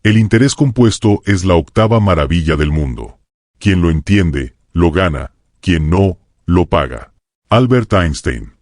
El interés compuesto es la octava maravilla del mundo. Quien lo entiende, lo gana; quien no, lo paga. Albert Einstein.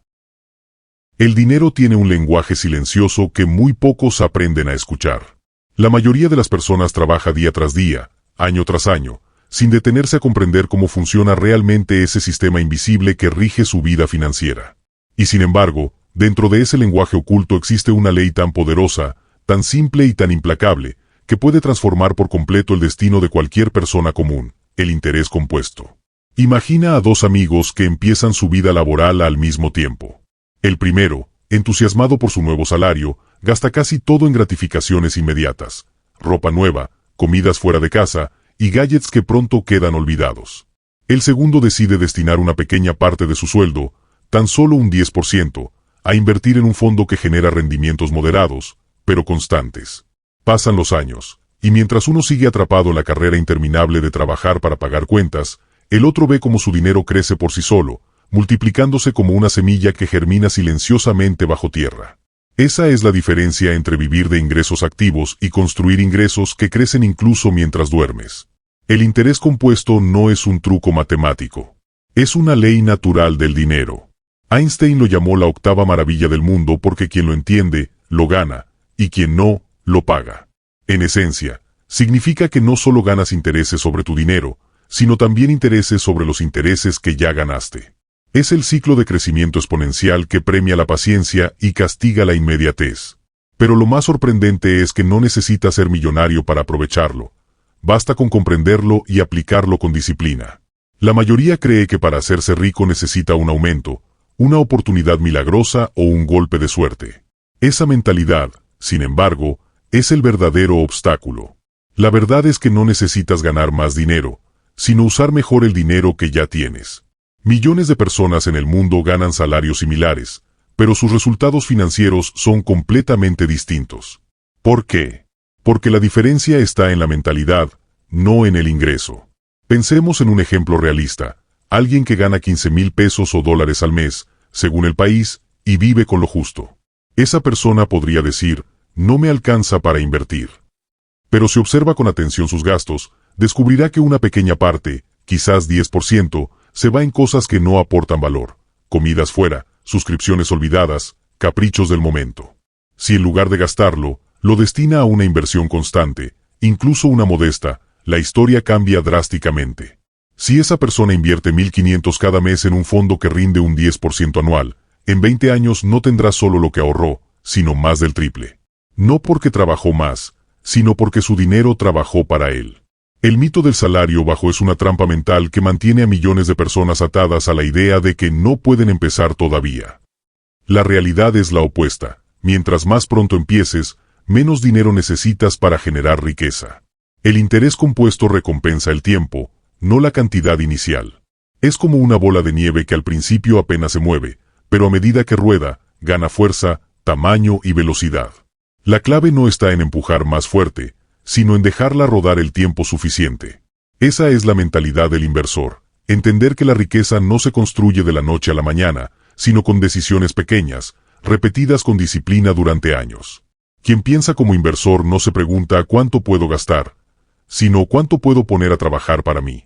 El dinero tiene un lenguaje silencioso que muy pocos aprenden a escuchar. La mayoría de las personas trabaja día tras día, año tras año, sin detenerse a comprender cómo funciona realmente ese sistema invisible que rige su vida financiera. Y sin embargo, dentro de ese lenguaje oculto existe una ley tan poderosa, tan simple y tan implacable, que puede transformar por completo el destino de cualquier persona común: el interés compuesto. Imagina a dos amigos que empiezan su vida laboral al mismo tiempo. El primero, entusiasmado por su nuevo salario, gasta casi todo en gratificaciones inmediatas: ropa nueva, comidas fuera de casa y gadgets que pronto quedan olvidados. El segundo decide destinar una pequeña parte de su sueldo, tan solo un 10%, a invertir en un fondo que genera rendimientos moderados, pero constantes. Pasan los años, y mientras uno sigue atrapado en la carrera interminable de trabajar para pagar cuentas, el otro ve cómo su dinero crece por sí solo, multiplicándose como una semilla que germina silenciosamente bajo tierra. Esa es la diferencia entre vivir de ingresos activos y construir ingresos que crecen incluso mientras duermes. El interés compuesto no es un truco matemático. Es una ley natural del dinero. Einstein lo llamó la octava maravilla del mundo porque quien lo entiende, lo gana, y quien no, lo paga. En esencia, significa que no solo ganas intereses sobre tu dinero, sino también intereses sobre los intereses que ya ganaste. Es el ciclo de crecimiento exponencial que premia la paciencia y castiga la inmediatez. Pero lo más sorprendente es que no necesitas ser millonario para aprovecharlo. Basta con comprenderlo y aplicarlo con disciplina. La mayoría cree que para hacerse rico necesita un aumento, una oportunidad milagrosa o un golpe de suerte. Esa mentalidad, sin embargo, es el verdadero obstáculo. La verdad es que no necesitas ganar más dinero, sino usar mejor el dinero que ya tienes. Millones de personas en el mundo ganan salarios similares, pero sus resultados financieros son completamente distintos. ¿Por qué? Porque la diferencia está en la mentalidad, no en el ingreso. Pensemos en un ejemplo realista: alguien que gana 15,000 pesos o dólares al mes, según el país, y vive con lo justo. Esa persona podría decir: no me alcanza para invertir. Pero si observa con atención sus gastos, descubrirá que una pequeña parte, quizás 10%, se va en cosas que no aportan valor: comidas fuera, suscripciones olvidadas, caprichos del momento. Si en lugar de gastarlo, lo destina a una inversión constante, incluso una modesta, la historia cambia drásticamente. Si esa persona invierte 1,500 cada mes en un fondo que rinde un 10% anual, en 20 años no tendrá solo lo que ahorró, sino más del triple. No porque trabajó más, sino porque su dinero trabajó para él. El mito del salario bajo es una trampa mental que mantiene a millones de personas atadas a la idea de que no pueden empezar todavía. La realidad es la opuesta: mientras más pronto empieces, menos dinero necesitas para generar riqueza. El interés compuesto recompensa el tiempo, no la cantidad inicial. Es como una bola de nieve que al principio apenas se mueve, pero a medida que rueda, gana fuerza, tamaño y velocidad. La clave no está en empujar más fuerte, sino en dejarla rodar el tiempo suficiente. Esa es la mentalidad del inversor: entender que la riqueza no se construye de la noche a la mañana, sino con decisiones pequeñas, repetidas con disciplina durante años. Quien piensa como inversor no se pregunta cuánto puedo gastar, sino cuánto puedo poner a trabajar para mí.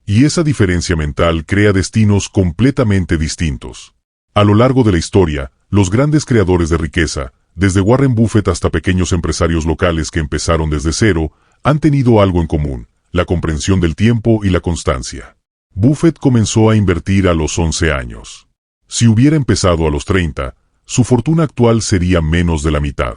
Y esa diferencia mental crea destinos completamente distintos. A lo largo de la historia, los grandes creadores de riqueza, desde Warren Buffett hasta pequeños empresarios locales que empezaron desde cero, han tenido algo en común: la comprensión del tiempo y la constancia. Buffett comenzó a invertir a los 11 años. Si hubiera empezado a los 30, su fortuna actual sería menos de la mitad.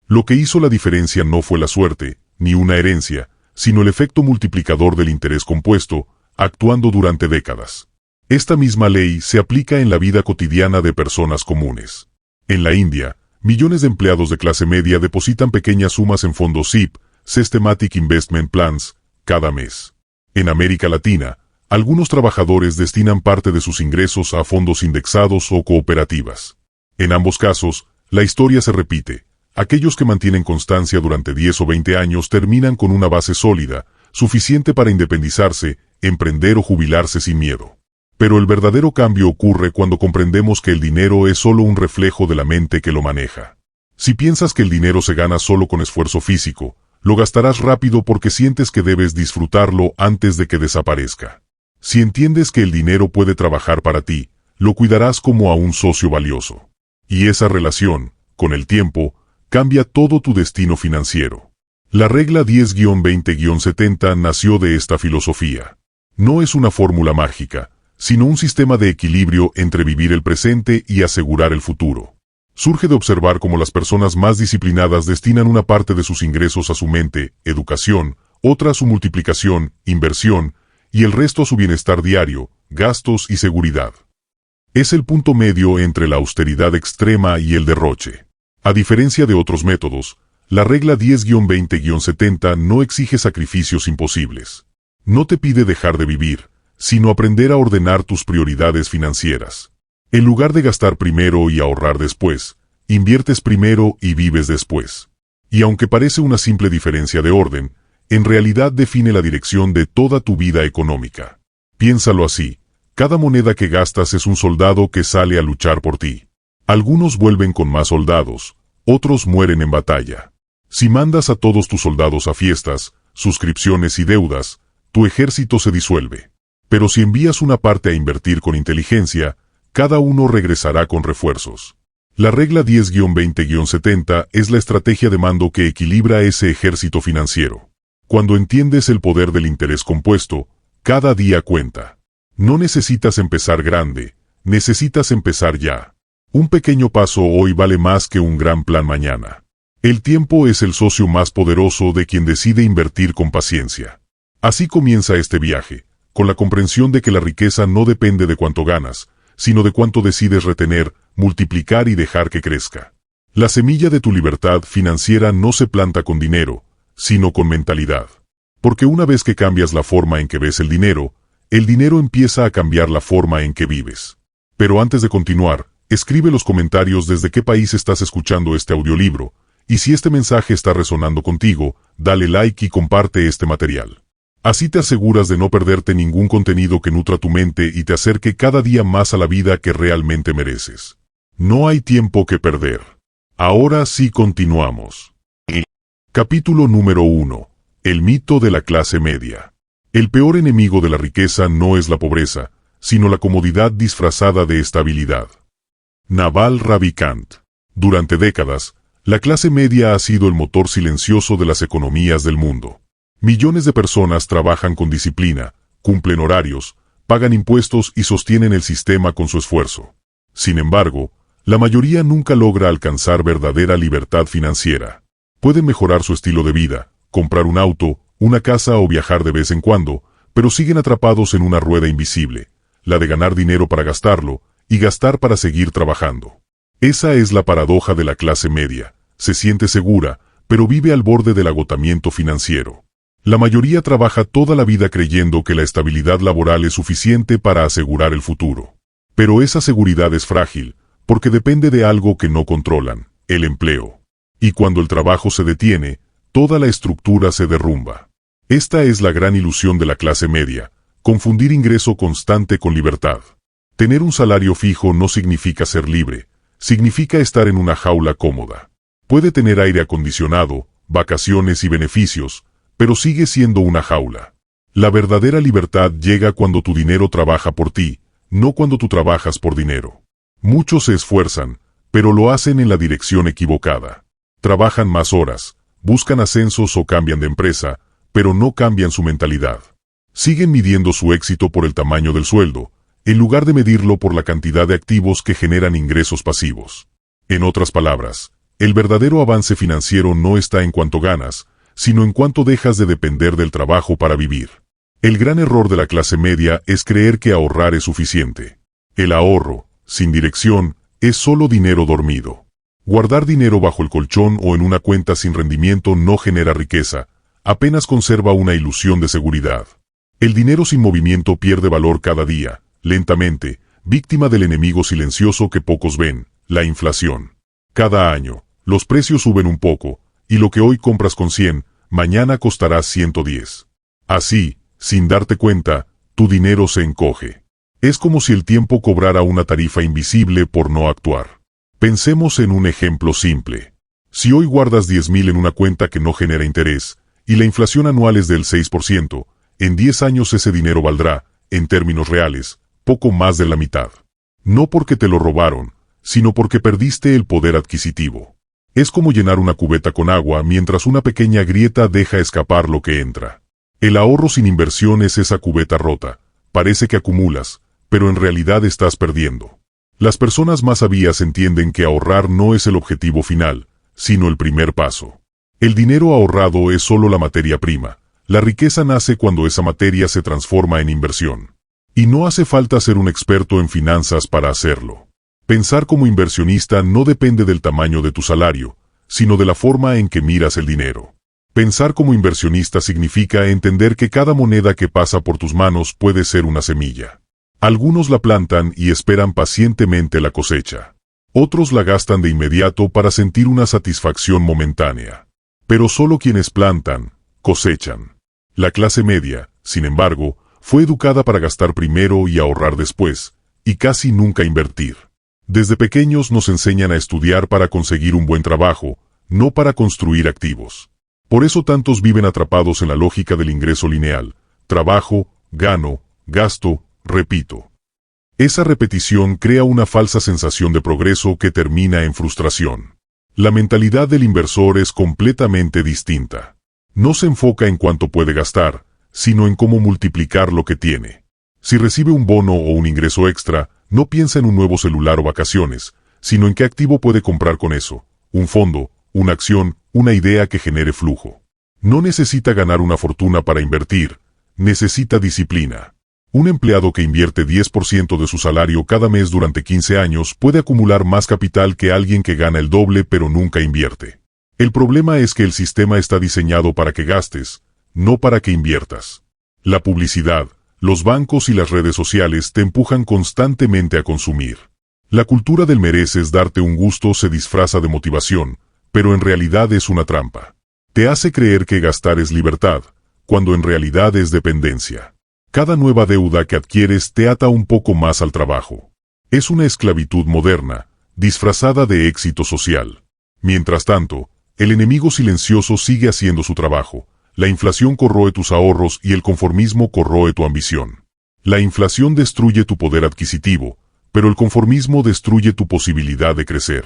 Lo que hizo la diferencia no fue la suerte, ni una herencia, sino el efecto multiplicador del interés compuesto, actuando durante décadas. Esta misma ley se aplica en la vida cotidiana de personas comunes. En la India, millones de empleados de clase media depositan pequeñas sumas en fondos SIP, Systematic Investment Plans, cada mes. En América Latina, algunos trabajadores destinan parte de sus ingresos a fondos indexados o cooperativas. En ambos casos, la historia se repite: aquellos que mantienen constancia durante 10 o 20 años terminan con una base sólida, suficiente para independizarse, emprender o jubilarse sin miedo. Pero el verdadero cambio ocurre cuando comprendemos que el dinero es solo un reflejo de la mente que lo maneja. Si piensas que el dinero se gana solo con esfuerzo físico, lo gastarás rápido porque sientes que debes disfrutarlo antes de que desaparezca. Si entiendes que el dinero puede trabajar para ti, lo cuidarás como a un socio valioso. Y esa relación, con el tiempo, cambia todo tu destino financiero. La regla 10-20-70 nació de esta filosofía. No es una fórmula mágica, sino un sistema de equilibrio entre vivir el presente y asegurar el futuro. Surge de observar cómo las personas más disciplinadas destinan una parte de sus ingresos a su mente, educación, otra a su multiplicación, inversión, y el resto a su bienestar diario, gastos y seguridad. Es el punto medio entre la austeridad extrema y el derroche. A diferencia de otros métodos, la regla 10-20-70 no exige sacrificios imposibles. No te pide dejar de vivir, sino aprender a ordenar tus prioridades financieras. En lugar de gastar primero y ahorrar después, inviertes primero y vives después. Y aunque parece una simple diferencia de orden, en realidad define la dirección de toda tu vida económica. Piénsalo así, cada moneda que gastas es un soldado que sale a luchar por ti. Algunos vuelven con más soldados, otros mueren en batalla. Si mandas a todos tus soldados a fiestas, suscripciones y deudas, tu ejército se disuelve. Pero si envías una parte a invertir con inteligencia, cada uno regresará con refuerzos. La regla 10-20-70 es la estrategia de mando que equilibra ese ejército financiero. Cuando entiendes el poder del interés compuesto, cada día cuenta. No necesitas empezar grande, necesitas empezar ya. Un pequeño paso hoy vale más que un gran plan mañana. El tiempo es el socio más poderoso de quien decide invertir con paciencia. Así comienza este viaje, con la comprensión de que la riqueza no depende de cuánto ganas, sino de cuánto decides retener, multiplicar y dejar que crezca. La semilla de tu libertad financiera no se planta con dinero, sino con mentalidad. Porque una vez que cambias la forma en que ves el dinero empieza a cambiar la forma en que vives. Pero antes de continuar, escribe los comentarios desde qué país estás escuchando este audiolibro, y si este mensaje está resonando contigo, dale like y comparte este material. Así te aseguras de no perderte ningún contenido que nutra tu mente y te acerque cada día más a la vida que realmente mereces. No hay tiempo que perder. Ahora sí continuamos. Capítulo número 1. El mito de la clase media. El peor enemigo de la riqueza no es la pobreza, sino la comodidad disfrazada de estabilidad. Naval Ravikant. Durante décadas, la clase media ha sido el motor silencioso de las economías del mundo. Millones de personas trabajan con disciplina, cumplen horarios, pagan impuestos y sostienen el sistema con su esfuerzo. Sin embargo, la mayoría nunca logra alcanzar verdadera libertad financiera. Pueden mejorar su estilo de vida, comprar un auto, una casa o viajar de vez en cuando, pero siguen atrapados en una rueda invisible, la de ganar dinero para gastarlo y gastar para seguir trabajando. Esa es la paradoja de la clase media. Se siente segura, pero vive al borde del agotamiento financiero. La mayoría trabaja toda la vida creyendo que la estabilidad laboral es suficiente para asegurar el futuro. Pero esa seguridad es frágil, porque depende de algo que no controlan, el empleo. Y cuando el trabajo se detiene, toda la estructura se derrumba. Esta es la gran ilusión de la clase media, confundir ingreso constante con libertad. Tener un salario fijo no significa ser libre, significa estar en una jaula cómoda. Puede tener aire acondicionado, vacaciones y beneficios, pero sigue siendo una jaula. La verdadera libertad llega cuando tu dinero trabaja por ti, no cuando tú trabajas por dinero. Muchos se esfuerzan, pero lo hacen en la dirección equivocada. Trabajan más horas, buscan ascensos o cambian de empresa, pero no cambian su mentalidad. Siguen midiendo su éxito por el tamaño del sueldo, en lugar de medirlo por la cantidad de activos que generan ingresos pasivos. En otras palabras, el verdadero avance financiero no está en cuánto ganas, sino en cuánto dejas de depender del trabajo para vivir. El gran error de la clase media es creer que ahorrar es suficiente. El ahorro, sin dirección, es solo dinero dormido. Guardar dinero bajo el colchón o en una cuenta sin rendimiento no genera riqueza, apenas conserva una ilusión de seguridad. El dinero sin movimiento pierde valor cada día, lentamente, víctima del enemigo silencioso que pocos ven, la inflación. Cada año, los precios suben un poco, y lo que hoy compras con 100, mañana costará 110. Así, sin darte cuenta, tu dinero se encoge. Es como si el tiempo cobrara una tarifa invisible por no actuar. Pensemos en un ejemplo simple. Si hoy guardas 10.000 en una cuenta que no genera interés, y la inflación anual es del 6%, en 10 años ese dinero valdrá, en términos reales, poco más de la mitad. No porque te lo robaron, sino porque perdiste el poder adquisitivo. Es como llenar una cubeta con agua mientras una pequeña grieta deja escapar lo que entra. El ahorro sin inversión es esa cubeta rota. Parece que acumulas, pero en realidad estás perdiendo. Las personas más sabias entienden que ahorrar no es el objetivo final, sino el primer paso. El dinero ahorrado es solo la materia prima. La riqueza nace cuando esa materia se transforma en inversión. Y no hace falta ser un experto en finanzas para hacerlo. Pensar como inversionista no depende del tamaño de tu salario, sino de la forma en que miras el dinero. Pensar como inversionista significa entender que cada moneda que pasa por tus manos puede ser una semilla. Algunos la plantan y esperan pacientemente la cosecha. Otros la gastan de inmediato para sentir una satisfacción momentánea. Pero solo quienes plantan, cosechan. La clase media, sin embargo, fue educada para gastar primero y ahorrar después, y casi nunca invertir. Desde pequeños nos enseñan a estudiar para conseguir un buen trabajo, no para construir activos. Por eso tantos viven atrapados en la lógica del ingreso lineal. Trabajo, gano, gasto, repito. Esa repetición crea una falsa sensación de progreso que termina en frustración. La mentalidad del inversor es completamente distinta. No se enfoca en cuánto puede gastar, sino en cómo multiplicar lo que tiene. Si recibe un bono o un ingreso extra, no piensa en un nuevo celular o vacaciones, sino en qué activo puede comprar con eso: un fondo, una acción, una idea que genere flujo. No necesita ganar una fortuna para invertir, necesita disciplina. Un empleado que invierte 10% de su salario cada mes durante 15 años puede acumular más capital que alguien que gana el doble pero nunca invierte. El problema es que el sistema está diseñado para que gastes, no para que inviertas. La publicidad, los bancos y las redes sociales te empujan constantemente a consumir. La cultura del mereces darte un gusto se disfraza de motivación, pero en realidad es una trampa. Te hace creer que gastar es libertad, cuando en realidad es dependencia. Cada nueva deuda que adquieres te ata un poco más al trabajo. Es una esclavitud moderna, disfrazada de éxito social. Mientras tanto, el enemigo silencioso sigue haciendo su trabajo. La inflación corroe tus ahorros y el conformismo corroe tu ambición. La inflación destruye tu poder adquisitivo, pero el conformismo destruye tu posibilidad de crecer.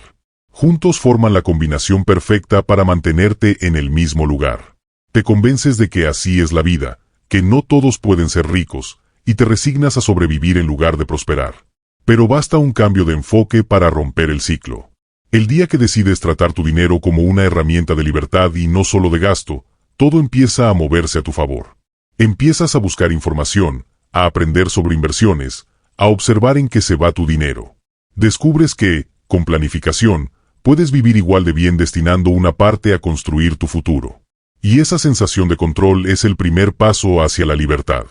Juntos forman la combinación perfecta para mantenerte en el mismo lugar. Te convences de que así es la vida, que no todos pueden ser ricos, y te resignas a sobrevivir en lugar de prosperar. Pero basta un cambio de enfoque para romper el ciclo. El día que decides tratar tu dinero como una herramienta de libertad y no solo de gasto, todo empieza a moverse a tu favor. Empiezas a buscar información, a aprender sobre inversiones, a observar en qué se va tu dinero. Descubres que, con planificación, puedes vivir igual de bien destinando una parte a construir tu futuro. Y esa sensación de control es el primer paso hacia la libertad.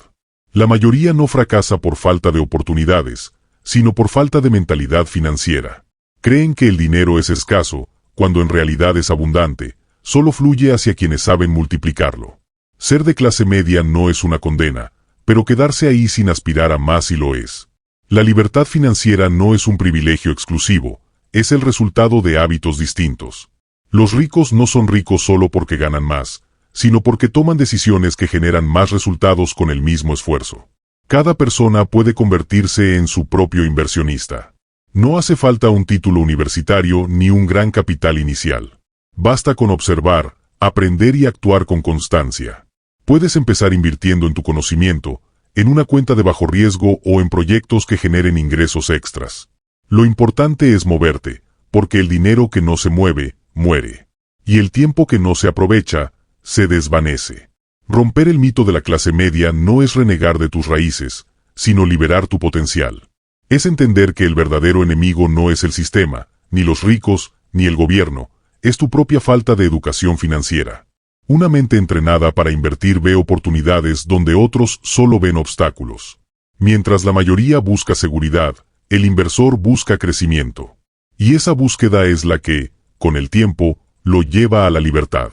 La mayoría no fracasa por falta de oportunidades, sino por falta de mentalidad financiera. Creen que el dinero es escaso, cuando en realidad es abundante, solo fluye hacia quienes saben multiplicarlo. Ser de clase media no es una condena, pero quedarse ahí sin aspirar a más sí lo es. La libertad financiera no es un privilegio exclusivo, es el resultado de hábitos distintos. Los ricos no son ricos solo porque ganan más, sino porque toman decisiones que generan más resultados con el mismo esfuerzo. Cada persona puede convertirse en su propio inversionista. No hace falta un título universitario ni un gran capital inicial. Basta con observar, aprender y actuar con constancia. Puedes empezar invirtiendo en tu conocimiento, en una cuenta de bajo riesgo o en proyectos que generen ingresos extras. Lo importante es moverte, porque el dinero que no se mueve, muere. Y el tiempo que no se aprovecha, se desvanece. Romper el mito de la clase media no es renegar de tus raíces, sino liberar tu potencial. Es entender que el verdadero enemigo no es el sistema, ni los ricos, ni el gobierno, es tu propia falta de educación financiera. Una mente entrenada para invertir ve oportunidades donde otros solo ven obstáculos. Mientras la mayoría busca seguridad, el inversor busca crecimiento. Y esa búsqueda es la que, con el tiempo, lo lleva a la libertad.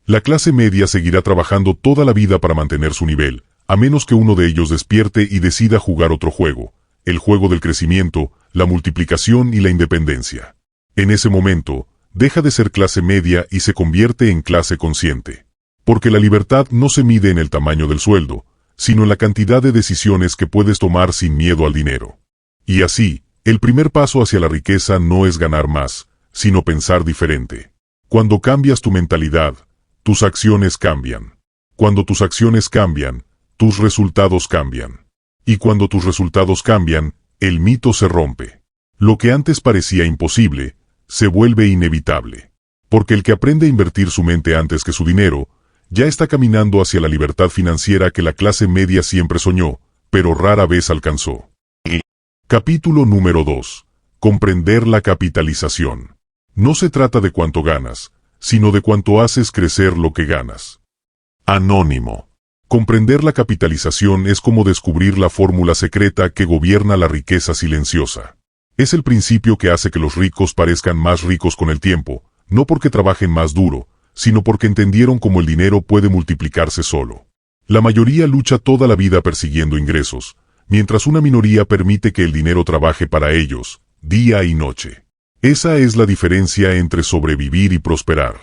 La clase media seguirá trabajando toda la vida para mantener su nivel, a menos que uno de ellos despierte y decida jugar otro juego, el juego del crecimiento, la multiplicación y la independencia. En ese momento, deja de ser clase media y se convierte en clase consciente. Porque la libertad no se mide en el tamaño del sueldo, sino en la cantidad de decisiones que puedes tomar sin miedo al dinero. Y así, el primer paso hacia la riqueza no es ganar más, sino pensar diferente. Cuando cambias tu mentalidad, tus acciones cambian. Cuando tus acciones cambian, tus resultados cambian. Y cuando tus resultados cambian, el mito se rompe. Lo que antes parecía imposible, se vuelve inevitable. Porque el que aprende a invertir su mente antes que su dinero, ya está caminando hacia la libertad financiera que la clase media siempre soñó, pero rara vez alcanzó. Capítulo número 2. Comprender la capitalización. No se trata de cuánto ganas, sino de cuánto haces crecer lo que ganas. Anónimo. Comprender la capitalización es como descubrir la fórmula secreta que gobierna la riqueza silenciosa. Es el principio que hace que los ricos parezcan más ricos con el tiempo, no porque trabajen más duro, sino porque entendieron cómo el dinero puede multiplicarse solo. La mayoría lucha toda la vida persiguiendo ingresos, mientras una minoría permite que el dinero trabaje para ellos, día y noche. Esa es la diferencia entre sobrevivir y prosperar.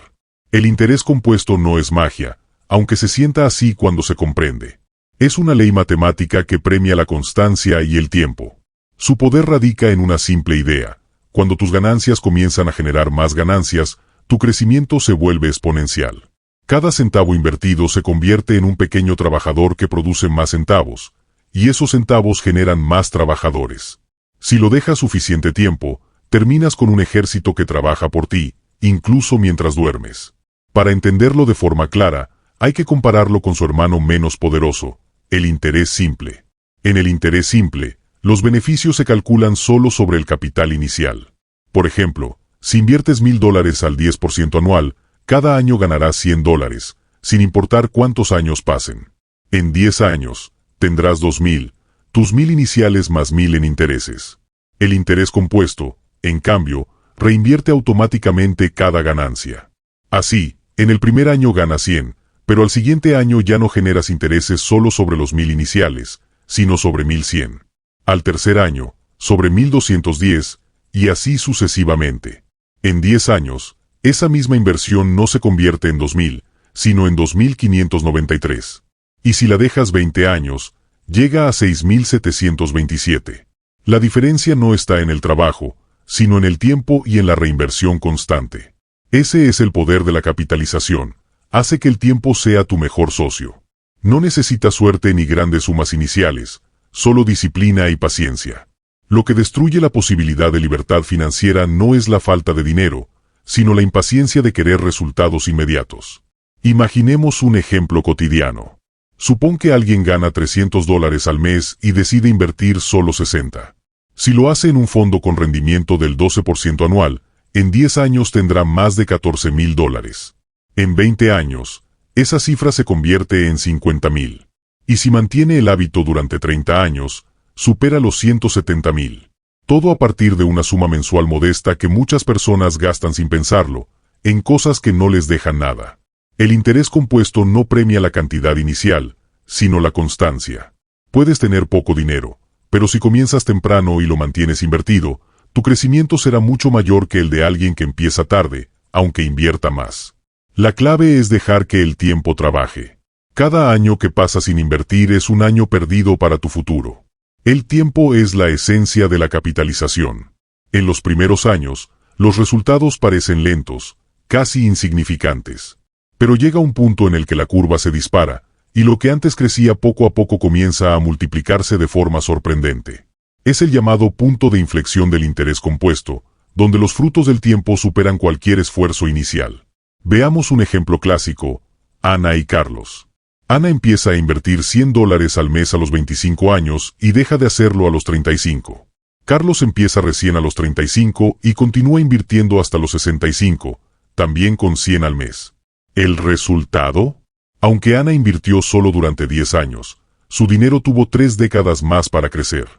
El interés compuesto no es magia, aunque se sienta así cuando se comprende. Es una ley matemática que premia la constancia y el tiempo. Su poder radica en una simple idea. Cuando tus ganancias comienzan a generar más ganancias, tu crecimiento se vuelve exponencial. Cada centavo invertido se convierte en un pequeño trabajador que produce más centavos, y esos centavos generan más trabajadores. Si lo dejas suficiente tiempo, terminas con un ejército que trabaja por ti, incluso mientras duermes. Para entenderlo de forma clara, hay que compararlo con su hermano menos poderoso, el interés simple. En el interés simple, los beneficios se calculan solo sobre el capital inicial. Por ejemplo, si inviertes $1,000 al 10% anual, cada año ganarás $100, sin importar cuántos años pasen. En 10 años, tendrás 2,000, tus 1,000 iniciales más 1,000 en intereses. El interés compuesto, en cambio, reinvierte automáticamente cada ganancia. Así, en el primer año ganas 100, pero al siguiente año ya no generas intereses solo sobre los 1,000 iniciales, sino sobre 1,100. Al tercer año, sobre 1,210, y así sucesivamente. En 10 años, esa misma inversión no se convierte en 2,000, sino en 2,593. Y si la dejas 20 años, llega a 6,727. La diferencia no está en el trabajo, sino en el tiempo y en la reinversión constante. Ese es el poder de la capitalización. Hace que el tiempo sea tu mejor socio. No necesitas suerte ni grandes sumas iniciales, solo disciplina y paciencia. Lo que destruye la posibilidad de libertad financiera no es la falta de dinero, sino la impaciencia de querer resultados inmediatos. Imaginemos un ejemplo cotidiano. Supón que alguien gana $300 al mes y decide invertir solo 60. Si lo hace en un fondo con rendimiento del 12% anual, en 10 años tendrá más de $14,000. En 20 años, esa cifra se convierte en 50,000. Y si mantiene el hábito durante 30 años, supera los 170,000. Todo a partir de una suma mensual modesta que muchas personas gastan sin pensarlo, en cosas que no les dejan nada. El interés compuesto no premia la cantidad inicial, sino la constancia. Puedes tener poco dinero, pero si comienzas temprano y lo mantienes invertido, tu crecimiento será mucho mayor que el de alguien que empieza tarde, aunque invierta más. La clave es dejar que el tiempo trabaje. Cada año que pasa sin invertir es un año perdido para tu futuro. El tiempo es la esencia de la capitalización. En los primeros años, los resultados parecen lentos, casi insignificantes. Pero llega un punto en el que la curva se dispara, y lo que antes crecía poco a poco comienza a multiplicarse de forma sorprendente. Es el llamado punto de inflexión del interés compuesto, donde los frutos del tiempo superan cualquier esfuerzo inicial. Veamos un ejemplo clásico: Ana y Carlos. Ana empieza a invertir $100 al mes a los 25 años y deja de hacerlo a los 35. Carlos empieza recién a los 35 y continúa invirtiendo hasta los 65, también con 100 al mes. ¿El resultado? Aunque Ana invirtió solo durante 10 años, su dinero tuvo 3 décadas más para crecer.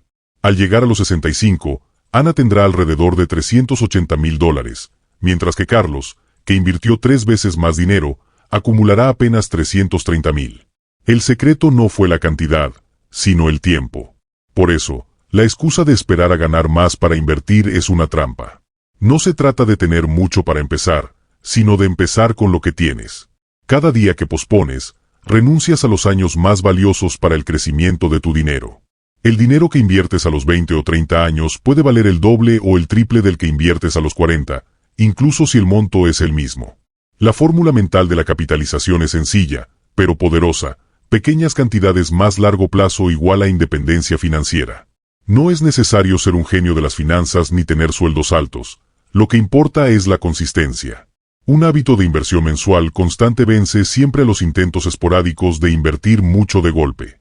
Al llegar a los 65, Ana tendrá alrededor de $380,000, mientras que Carlos, que invirtió 3 veces más dinero, acumulará apenas 330,000. El secreto no fue la cantidad, sino el tiempo. Por eso, la excusa de esperar a ganar más para invertir es una trampa. No se trata de tener mucho para empezar, sino de empezar con lo que tienes. Cada día que pospones, renuncias a los años más valiosos para el crecimiento de tu dinero. El dinero que inviertes a los 20 o 30 años puede valer el doble o el triple del que inviertes a los 40, incluso si el monto es el mismo. La fórmula mental de la capitalización es sencilla, pero poderosa. Pequeñas cantidades más largo plazo igual a independencia financiera. No es necesario ser un genio de las finanzas ni tener sueldos altos. Lo que importa es la consistencia. Un hábito de inversión mensual constante vence siempre a los intentos esporádicos de invertir mucho de golpe.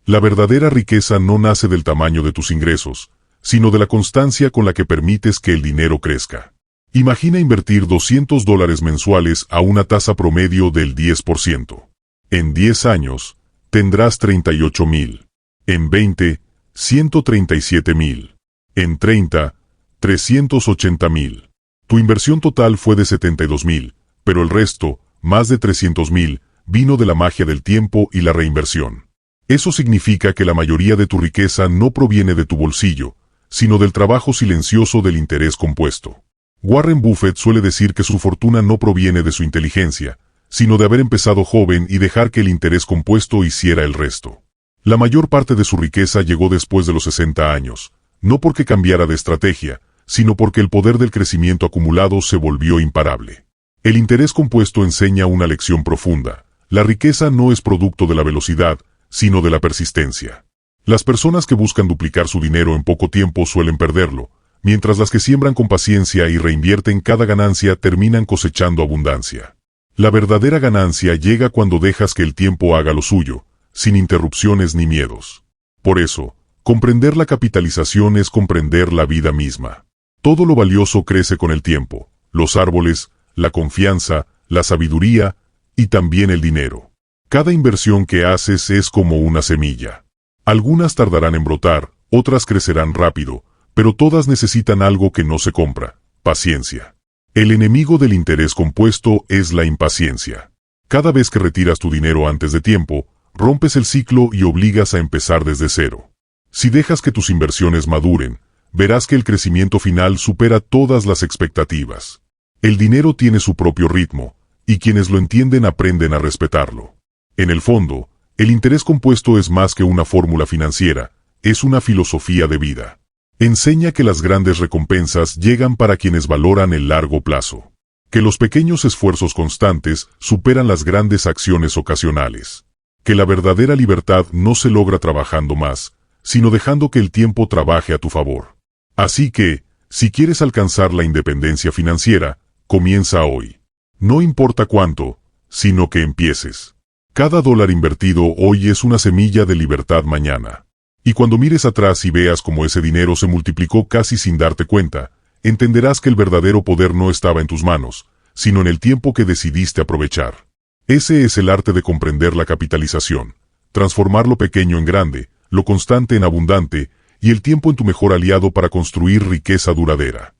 La verdadera riqueza no nace del tamaño de tus ingresos, sino de la constancia con la que permites que el dinero crezca. Imagina invertir $200 mensuales a una tasa promedio del 10%. En 10 años, tendrás 38,000. En 20, 137,000. En 30, 380,000. Tu inversión total fue de 72,000, pero el resto, más de 300,000, vino de la magia del tiempo y la reinversión. Eso significa que la mayoría de tu riqueza no proviene de tu bolsillo, sino del trabajo silencioso del interés compuesto. Warren Buffett suele decir que su fortuna no proviene de su inteligencia, sino de haber empezado joven y dejar que el interés compuesto hiciera el resto. La mayor parte de su riqueza llegó después de los 60 años, no porque cambiara de estrategia, sino porque el poder del crecimiento acumulado se volvió imparable. El interés compuesto enseña una lección profunda. La riqueza no es producto de la velocidad, sino de la persistencia. Las personas que buscan duplicar su dinero en poco tiempo suelen perderlo, mientras las que siembran con paciencia y reinvierten cada ganancia terminan cosechando abundancia. La verdadera ganancia llega cuando dejas que el tiempo haga lo suyo, sin interrupciones ni miedos. Por eso, comprender la capitalización es comprender la vida misma. Todo lo valioso crece con el tiempo, los árboles, la confianza, la sabiduría y también el dinero. Cada inversión que haces es como una semilla. Algunas tardarán en brotar, otras crecerán rápido, pero todas necesitan algo que no se compra: paciencia. El enemigo del interés compuesto es la impaciencia. Cada vez que retiras tu dinero antes de tiempo, rompes el ciclo y obligas a empezar desde cero. Si dejas que tus inversiones maduren, verás que el crecimiento final supera todas las expectativas. El dinero tiene su propio ritmo, y quienes lo entienden aprenden a respetarlo. En el fondo, el interés compuesto es más que una fórmula financiera, es una filosofía de vida. Enseña que las grandes recompensas llegan para quienes valoran el largo plazo. Que los pequeños esfuerzos constantes superan las grandes acciones ocasionales. Que la verdadera libertad no se logra trabajando más, sino dejando que el tiempo trabaje a tu favor. Así que, si quieres alcanzar la independencia financiera, comienza hoy. No importa cuánto, sino que empieces. Cada dólar invertido hoy es una semilla de libertad mañana. Y cuando mires atrás y veas cómo ese dinero se multiplicó casi sin darte cuenta, entenderás que el verdadero poder no estaba en tus manos, sino en el tiempo que decidiste aprovechar. Ese es el arte de comprender la capitalización, transformar lo pequeño en grande, lo constante en abundante, y el tiempo en tu mejor aliado para construir riqueza duradera.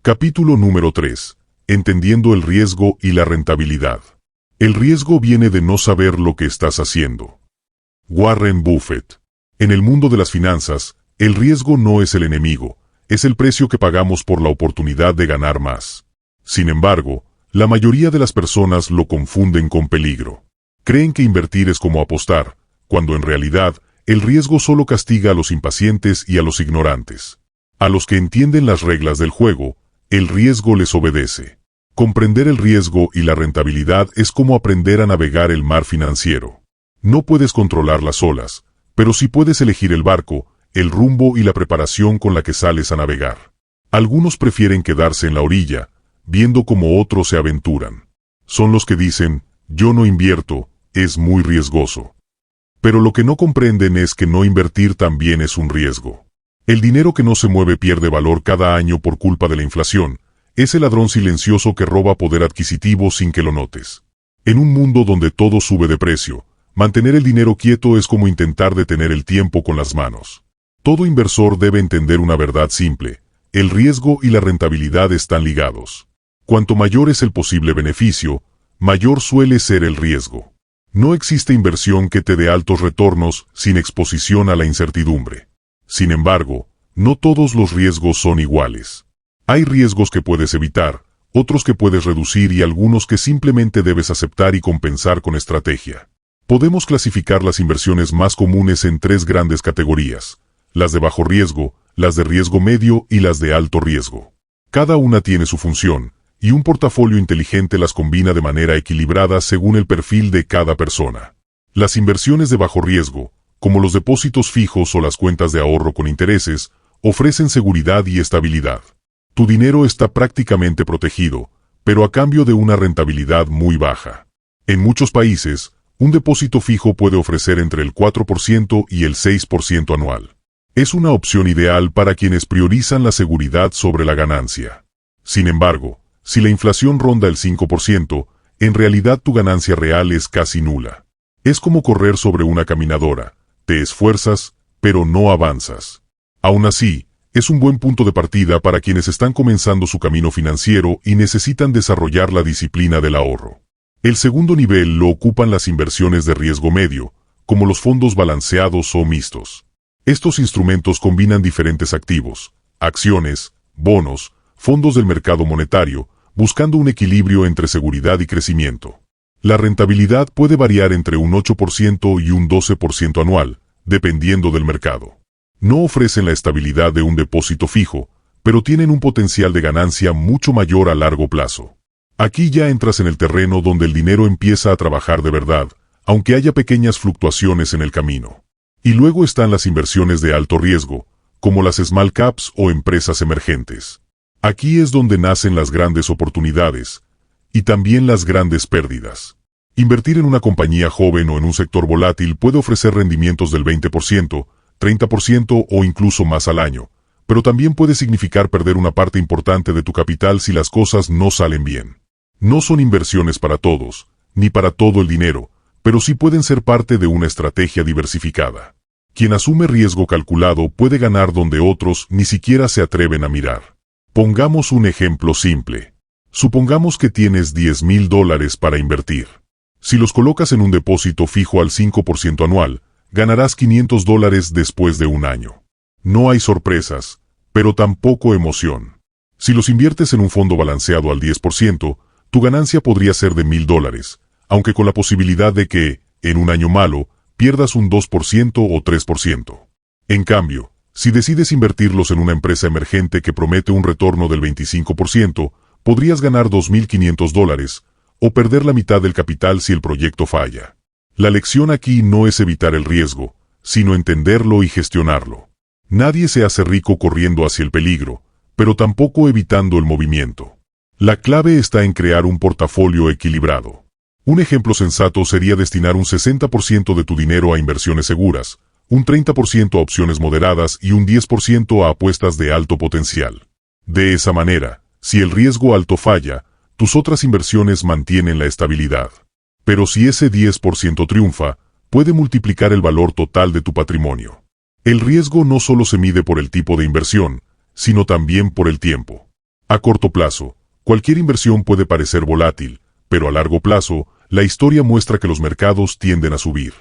Capítulo número 3. Entendiendo el riesgo y la rentabilidad. El riesgo viene de no saber lo que estás haciendo. Warren Buffett. En el mundo de las finanzas, el riesgo no es el enemigo, es el precio que pagamos por la oportunidad de ganar más. Sin embargo, la mayoría de las personas lo confunden con peligro. Creen que invertir es como apostar, cuando en realidad, el riesgo solo castiga a los impacientes y a los ignorantes. A los que entienden las reglas del juego, el riesgo les obedece. Comprender el riesgo y la rentabilidad es como aprender a navegar el mar financiero. No puedes controlar las olas, pero sí puedes elegir el barco, el rumbo y la preparación con la que sales a navegar. Algunos prefieren quedarse en la orilla, viendo cómo otros se aventuran. Son los que dicen, yo no invierto, es muy riesgoso. Pero lo que no comprenden es que no invertir también es un riesgo. El dinero que no se mueve pierde valor cada año por culpa de la inflación. Es el ladrón silencioso que roba poder adquisitivo sin que lo notes. En un mundo donde todo sube de precio, mantener el dinero quieto es como intentar detener el tiempo con las manos. Todo inversor debe entender una verdad simple: el riesgo y la rentabilidad están ligados. Cuanto mayor es el posible beneficio, mayor suele ser el riesgo. No existe inversión que te dé altos retornos sin exposición a la incertidumbre. Sin embargo, no todos los riesgos son iguales. Hay riesgos que puedes evitar, otros que puedes reducir y algunos que simplemente debes aceptar y compensar con estrategia. Podemos clasificar las inversiones más comunes en 3 grandes categorías: las de bajo riesgo, las de riesgo medio y las de alto riesgo. Cada una tiene su función, y un portafolio inteligente las combina de manera equilibrada según el perfil de cada persona. Las inversiones de bajo riesgo, como los depósitos fijos o las cuentas de ahorro con intereses, ofrecen seguridad y estabilidad. Tu dinero está prácticamente protegido, pero a cambio de una rentabilidad muy baja. En muchos países, un depósito fijo puede ofrecer entre el 4% y el 6% anual. Es una opción ideal para quienes priorizan la seguridad sobre la ganancia. Sin embargo, si la inflación ronda el 5%, en realidad tu ganancia real es casi nula. Es como correr sobre una caminadora: te esfuerzas, pero no avanzas. Aún así, es un buen punto de partida para quienes están comenzando su camino financiero y necesitan desarrollar la disciplina del ahorro. El segundo nivel lo ocupan las inversiones de riesgo medio, como los fondos balanceados o mixtos. Estos instrumentos combinan diferentes activos, acciones, bonos, fondos del mercado monetario, buscando un equilibrio entre seguridad y crecimiento. La rentabilidad puede variar entre un 8% y un 12% anual, dependiendo del mercado. No ofrecen la estabilidad de un depósito fijo, pero tienen un potencial de ganancia mucho mayor a largo plazo. Aquí ya entras en el terreno donde el dinero empieza a trabajar de verdad, aunque haya pequeñas fluctuaciones en el camino. Y luego están las inversiones de alto riesgo, como las small caps o empresas emergentes. Aquí es donde nacen las grandes oportunidades, y también las grandes pérdidas. Invertir en una compañía joven o en un sector volátil puede ofrecer rendimientos del 20%, 30% o incluso más al año, pero también puede significar perder una parte importante de tu capital si las cosas no salen bien. No son inversiones para todos, ni para todo el dinero, pero sí pueden ser parte de una estrategia diversificada. Quien asume riesgo calculado puede ganar donde otros ni siquiera se atreven a mirar. Pongamos un ejemplo simple. Supongamos que tienes $10,000 para invertir. Si los colocas en un depósito fijo al 5% anual, ganarás $500 después de un año. No hay sorpresas, pero tampoco emoción. Si los inviertes en un fondo balanceado al 10%, tu ganancia podría ser de $1,000, aunque con la posibilidad de que, en un año malo, pierdas un 2% o 3%. En cambio, si decides invertirlos en una empresa emergente que promete un retorno del 25%, podrías ganar $2,500, o perder la mitad del capital si el proyecto falla. La lección aquí no es evitar el riesgo, sino entenderlo y gestionarlo. Nadie se hace rico corriendo hacia el peligro, pero tampoco evitando el movimiento. La clave está en crear un portafolio equilibrado. Un ejemplo sensato sería destinar un 60% de tu dinero a inversiones seguras, un 30% a opciones moderadas y un 10% a apuestas de alto potencial. De esa manera, si el riesgo alto falla, tus otras inversiones mantienen la estabilidad. Pero si ese 10% triunfa, puede multiplicar el valor total de tu patrimonio. El riesgo no solo se mide por el tipo de inversión, sino también por el tiempo. A corto plazo, cualquier inversión puede parecer volátil, pero a largo plazo, la historia muestra que los mercados tienden a subir.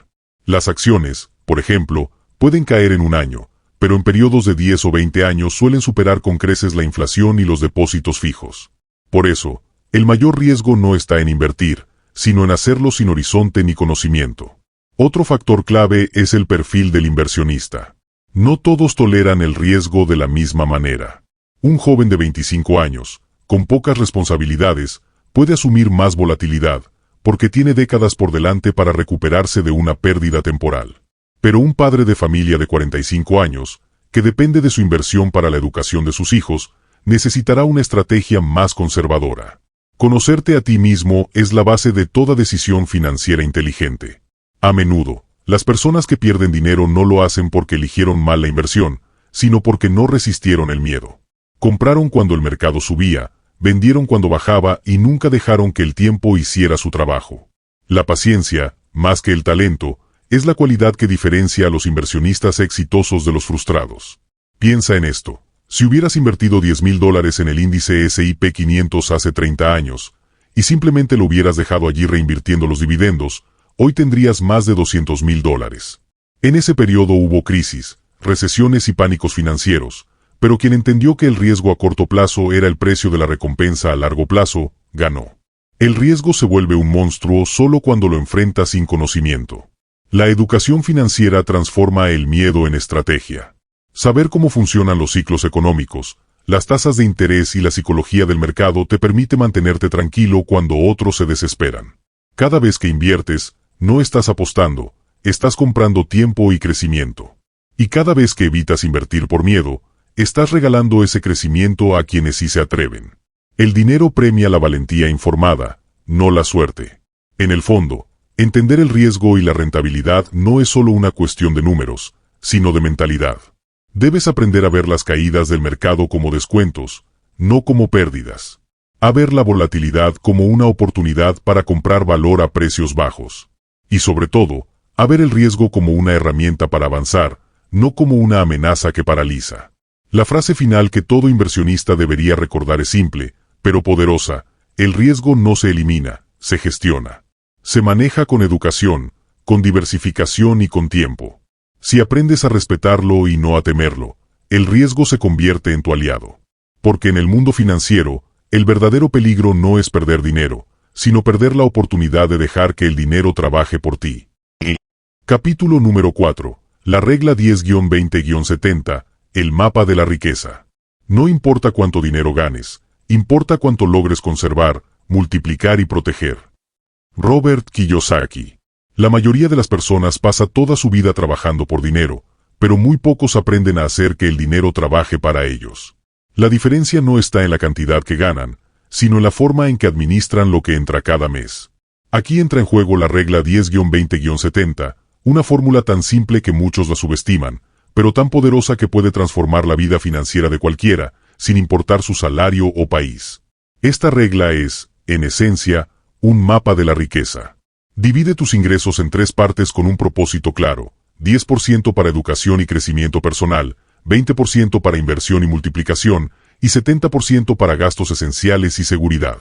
Las acciones, por ejemplo, pueden caer en un año, pero en periodos de 10 o 20 años suelen superar con creces la inflación y los depósitos fijos. Por eso, el mayor riesgo no está en invertir, sino en hacerlo sin horizonte ni conocimiento. Otro factor clave es el perfil del inversionista. No todos toleran el riesgo de la misma manera. Un joven de 25 años, con pocas responsabilidades, puede asumir más volatilidad, porque tiene décadas por delante para recuperarse de una pérdida temporal. Pero un padre de familia de 45 años, que depende de su inversión para la educación de sus hijos, necesitará una estrategia más conservadora. Conocerte a ti mismo es la base de toda decisión financiera inteligente. A menudo, las personas que pierden dinero no lo hacen porque eligieron mal la inversión, sino porque no resistieron el miedo. Compraron cuando el mercado subía, vendieron cuando bajaba y nunca dejaron que el tiempo hiciera su trabajo. La paciencia, más que el talento, es la cualidad que diferencia a los inversionistas exitosos de los frustrados. Piensa en esto. Si hubieras invertido $10,000 en el índice S&P 500 hace 30 años, y simplemente lo hubieras dejado allí reinvirtiendo los dividendos, hoy tendrías más de $200,000. En ese periodo hubo crisis, recesiones y pánicos financieros, pero quien entendió que el riesgo a corto plazo era el precio de la recompensa a largo plazo, ganó. El riesgo se vuelve un monstruo solo cuando lo enfrentas sin conocimiento. La educación financiera transforma el miedo en estrategia. Saber cómo funcionan los ciclos económicos, las tasas de interés y la psicología del mercado te permite mantenerte tranquilo cuando otros se desesperan. Cada vez que inviertes, no estás apostando, estás comprando tiempo y crecimiento. Y cada vez que evitas invertir por miedo, estás regalando ese crecimiento a quienes sí se atreven. El dinero premia la valentía informada, no la suerte. En el fondo, entender el riesgo y la rentabilidad no es solo una cuestión de números, sino de mentalidad. Debes aprender a ver las caídas del mercado como descuentos, no como pérdidas. A ver la volatilidad como una oportunidad para comprar valor a precios bajos. Y sobre todo, a ver el riesgo como una herramienta para avanzar, no como una amenaza que paraliza. La frase final que todo inversionista debería recordar es simple, pero poderosa: el riesgo no se elimina, se gestiona. Se maneja con educación, con diversificación y con tiempo. Si aprendes a respetarlo y no a temerlo, el riesgo se convierte en tu aliado. Porque en el mundo financiero, el verdadero peligro no es perder dinero, sino perder la oportunidad de dejar que el dinero trabaje por ti. Capítulo número 4. La regla 10-20-70, el mapa de la riqueza. No importa cuánto dinero ganes, importa cuánto logres conservar, multiplicar y proteger. Robert Kiyosaki. La mayoría de las personas pasa toda su vida trabajando por dinero, pero muy pocos aprenden a hacer que el dinero trabaje para ellos. La diferencia no está en la cantidad que ganan, sino en la forma en que administran lo que entra cada mes. Aquí entra en juego la regla 10-20-70, una fórmula tan simple que muchos la subestiman, pero tan poderosa que puede transformar la vida financiera de cualquiera, sin importar su salario o país. Esta regla es, en esencia, un mapa de la riqueza. Divide tus ingresos en 3 partes con un propósito claro: 10% para educación y crecimiento personal, 20% para inversión y multiplicación, y 70% para gastos esenciales y seguridad.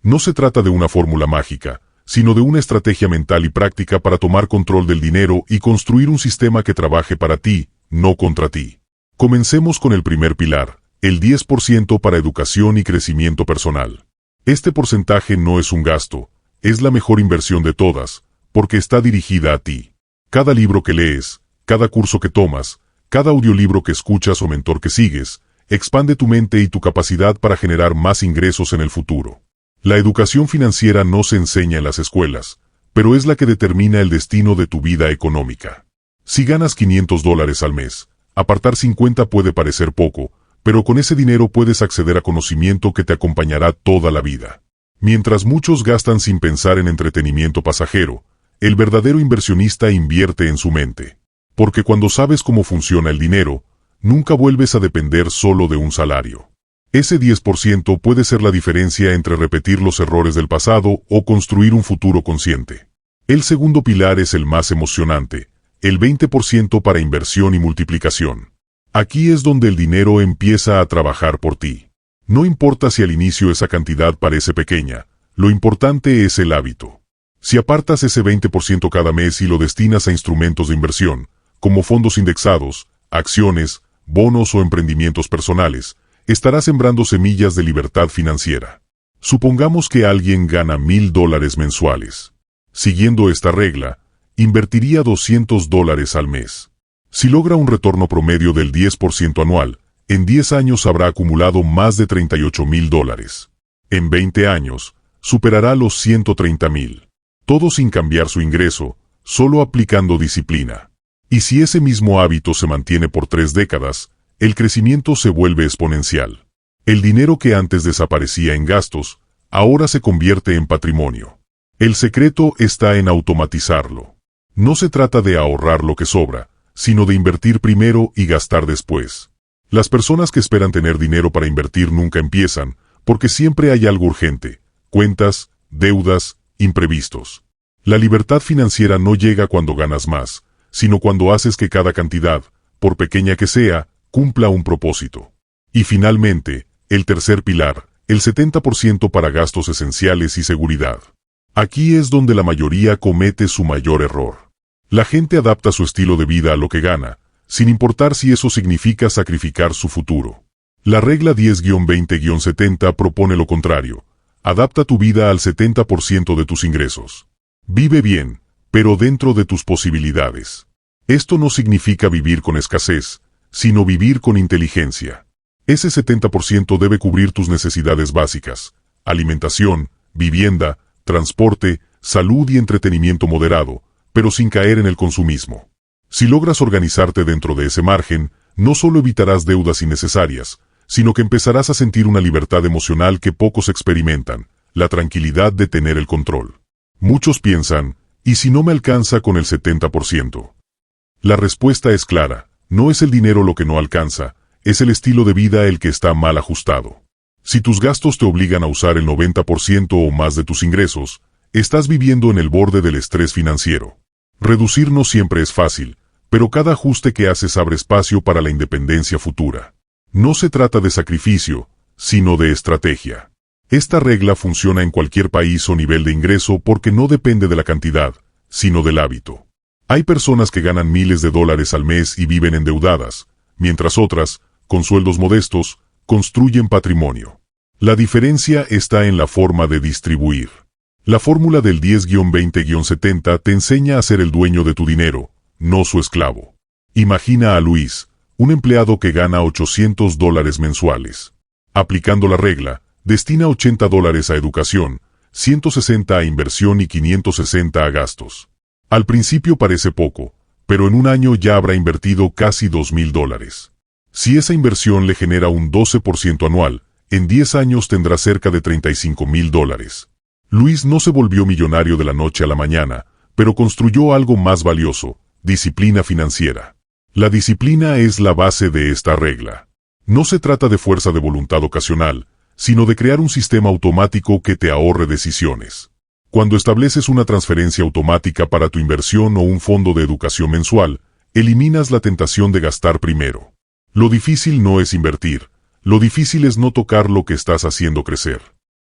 No se trata de una fórmula mágica, sino de una estrategia mental y práctica para tomar control del dinero y construir un sistema que trabaje para ti, no contra ti. Comencemos con el primer pilar, el 10% para educación y crecimiento personal. Este porcentaje no es un gasto, es la mejor inversión de todas, porque está dirigida a ti. Cada libro que lees, cada curso que tomas, cada audiolibro que escuchas o mentor que sigues, expande tu mente y tu capacidad para generar más ingresos en el futuro. La educación financiera no se enseña en las escuelas, pero es la que determina el destino de tu vida económica. Si ganas $500 al mes, apartar 50 puede parecer poco, pero con ese dinero puedes acceder a conocimiento que te acompañará toda la vida. Mientras muchos gastan sin pensar en entretenimiento pasajero, el verdadero inversionista invierte en su mente. Porque cuando sabes cómo funciona el dinero, nunca vuelves a depender solo de un salario. Ese 10% puede ser la diferencia entre repetir los errores del pasado o construir un futuro consciente. El segundo pilar es el más emocionante, el 20% para inversión y multiplicación. Aquí es donde el dinero empieza a trabajar por ti. No importa si al inicio esa cantidad parece pequeña, lo importante es el hábito. Si apartas ese 20% cada mes y lo destinas a instrumentos de inversión, como fondos indexados, acciones, bonos o emprendimientos personales, estarás sembrando semillas de libertad financiera. Supongamos que alguien gana $1,000 mensuales. Siguiendo esta regla, invertiría $200 al mes. Si logra un retorno promedio del 10% anual, en 10 años habrá acumulado más de $38,000. En 20 años, superará los $130,000. Todo sin cambiar su ingreso, solo aplicando disciplina. Y si ese mismo hábito se mantiene por 3 décadas, el crecimiento se vuelve exponencial. El dinero que antes desaparecía en gastos, ahora se convierte en patrimonio. El secreto está en automatizarlo. No se trata de ahorrar lo que sobra, sino de invertir primero y gastar después. Las personas que esperan tener dinero para invertir nunca empiezan, porque siempre hay algo urgente: cuentas, deudas, imprevistos. La libertad financiera no llega cuando ganas más, sino cuando haces que cada cantidad, por pequeña que sea, cumpla un propósito. Y finalmente, el tercer pilar, el 70% para gastos esenciales y seguridad. Aquí es donde la mayoría comete su mayor error. La gente adapta su estilo de vida a lo que gana, sin importar si eso significa sacrificar su futuro. La regla 10-20-70 propone lo contrario. Adapta tu vida al 70% de tus ingresos. Vive bien, pero dentro de tus posibilidades. Esto no significa vivir con escasez, sino vivir con inteligencia. Ese 70% debe cubrir tus necesidades básicas: alimentación, vivienda, transporte, salud y entretenimiento moderado, pero sin caer en el consumismo. Si logras organizarte dentro de ese margen, no solo evitarás deudas innecesarias, sino que empezarás a sentir una libertad emocional que pocos experimentan, la tranquilidad de tener el control. Muchos piensan, ¿y si no me alcanza con el 70%? La respuesta es clara: no es el dinero lo que no alcanza, es el estilo de vida el que está mal ajustado. Si tus gastos te obligan a usar el 90% o más de tus ingresos, estás viviendo en el borde del estrés financiero. Reducir no siempre es fácil, pero cada ajuste que haces abre espacio para la independencia futura. No se trata de sacrificio, sino de estrategia. Esta regla funciona en cualquier país o nivel de ingreso porque no depende de la cantidad, sino del hábito. Hay personas que ganan miles de dólares al mes y viven endeudadas, mientras otras, con sueldos modestos, construyen patrimonio. La diferencia está en la forma de distribuir. La fórmula del 10-20-70 te enseña a ser el dueño de tu dinero, no su esclavo. Imagina a Luis, un empleado que gana $800 mensuales. Aplicando la regla, destina $80 a educación, 160 a inversión y 560 a gastos. Al principio parece poco, pero en un año ya habrá invertido casi $2,000. Si esa inversión le genera un 12% anual, en 10 años tendrá cerca de $35,000. Luis no se volvió millonario de la noche a la mañana, pero construyó algo más valioso: disciplina financiera. La disciplina es la base de esta regla. No se trata de fuerza de voluntad ocasional, sino de crear un sistema automático que te ahorre decisiones. Cuando estableces una transferencia automática para tu inversión o un fondo de educación mensual, eliminas la tentación de gastar primero. Lo difícil no es invertir, lo difícil es no tocar lo que estás haciendo crecer.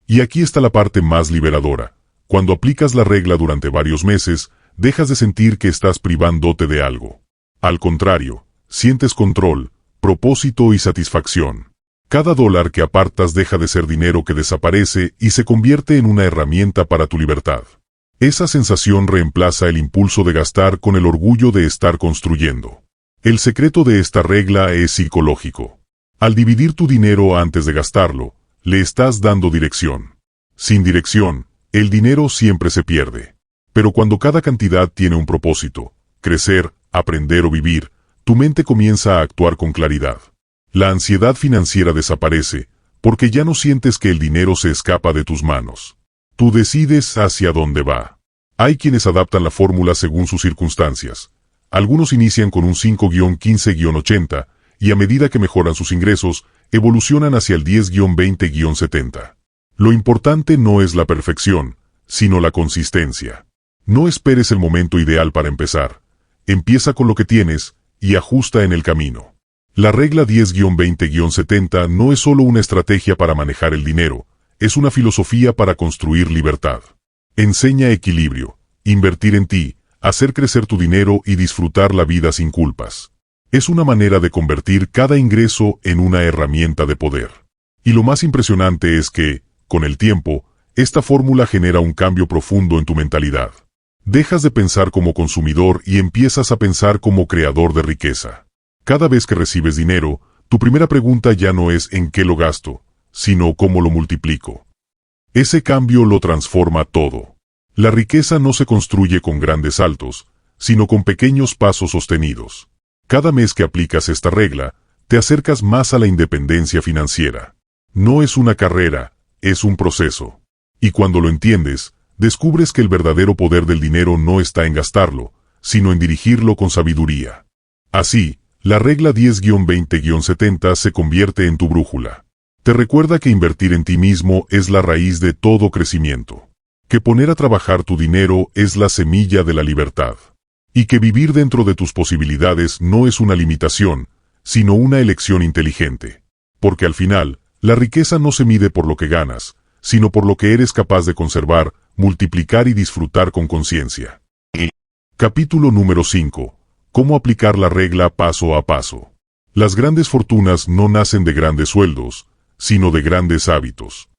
Y aquí está la parte más liberadora. Cuando aplicas la regla durante varios meses, dejas de sentir que estás privándote de algo. Al contrario, sientes control, propósito y satisfacción. Cada dólar que apartas deja de ser dinero que desaparece y se convierte en una herramienta para tu libertad. Esa sensación reemplaza el impulso de gastar con el orgullo de estar construyendo. El secreto de esta regla es psicológico. Al dividir tu dinero antes de gastarlo, le estás dando dirección. Sin dirección, el dinero siempre se pierde. Pero cuando cada cantidad tiene un propósito, crecer, aprender o vivir, tu mente comienza a actuar con claridad. La ansiedad financiera desaparece, porque ya no sientes que el dinero se escapa de tus manos. Tú decides hacia dónde va. Hay quienes adaptan la fórmula según sus circunstancias. Algunos inician con un 5-15-80, y a medida que mejoran sus ingresos, evolucionan hacia el 10-20-70. Lo importante no es la perfección, sino la consistencia. No esperes el momento ideal para empezar. Empieza con lo que tienes, y ajusta en el camino. La regla 10-20-70 no es solo una estrategia para manejar el dinero, es una filosofía para construir libertad. Enseña equilibrio, invertir en ti, hacer crecer tu dinero y disfrutar la vida sin culpas. Es una manera de convertir cada ingreso en una herramienta de poder. Y lo más impresionante es que, con el tiempo, esta fórmula genera un cambio profundo en tu mentalidad. Dejas de pensar como consumidor y empiezas a pensar como creador de riqueza. Cada vez que recibes dinero, tu primera pregunta ya no es ¿en qué lo gasto?, sino ¿cómo lo multiplico? Ese cambio lo transforma todo. La riqueza no se construye con grandes saltos, sino con pequeños pasos sostenidos. Cada mes que aplicas esta regla, te acercas más a la independencia financiera. No es una carrera, es un proceso. Y cuando lo entiendes, descubres que el verdadero poder del dinero no está en gastarlo, sino en dirigirlo con sabiduría. Así, la regla 10-20-70 se convierte en tu brújula. Te recuerda que invertir en ti mismo es la raíz de todo crecimiento. Que poner a trabajar tu dinero es la semilla de la libertad. Y que vivir dentro de tus posibilidades no es una limitación, sino una elección inteligente. Porque al final, la riqueza no se mide por lo que ganas, sino por lo que eres capaz de conservar, multiplicar y disfrutar con conciencia. Capítulo número 5. Cómo aplicar la regla paso a paso. Las grandes fortunas no nacen de grandes sueldos, sino de grandes hábitos.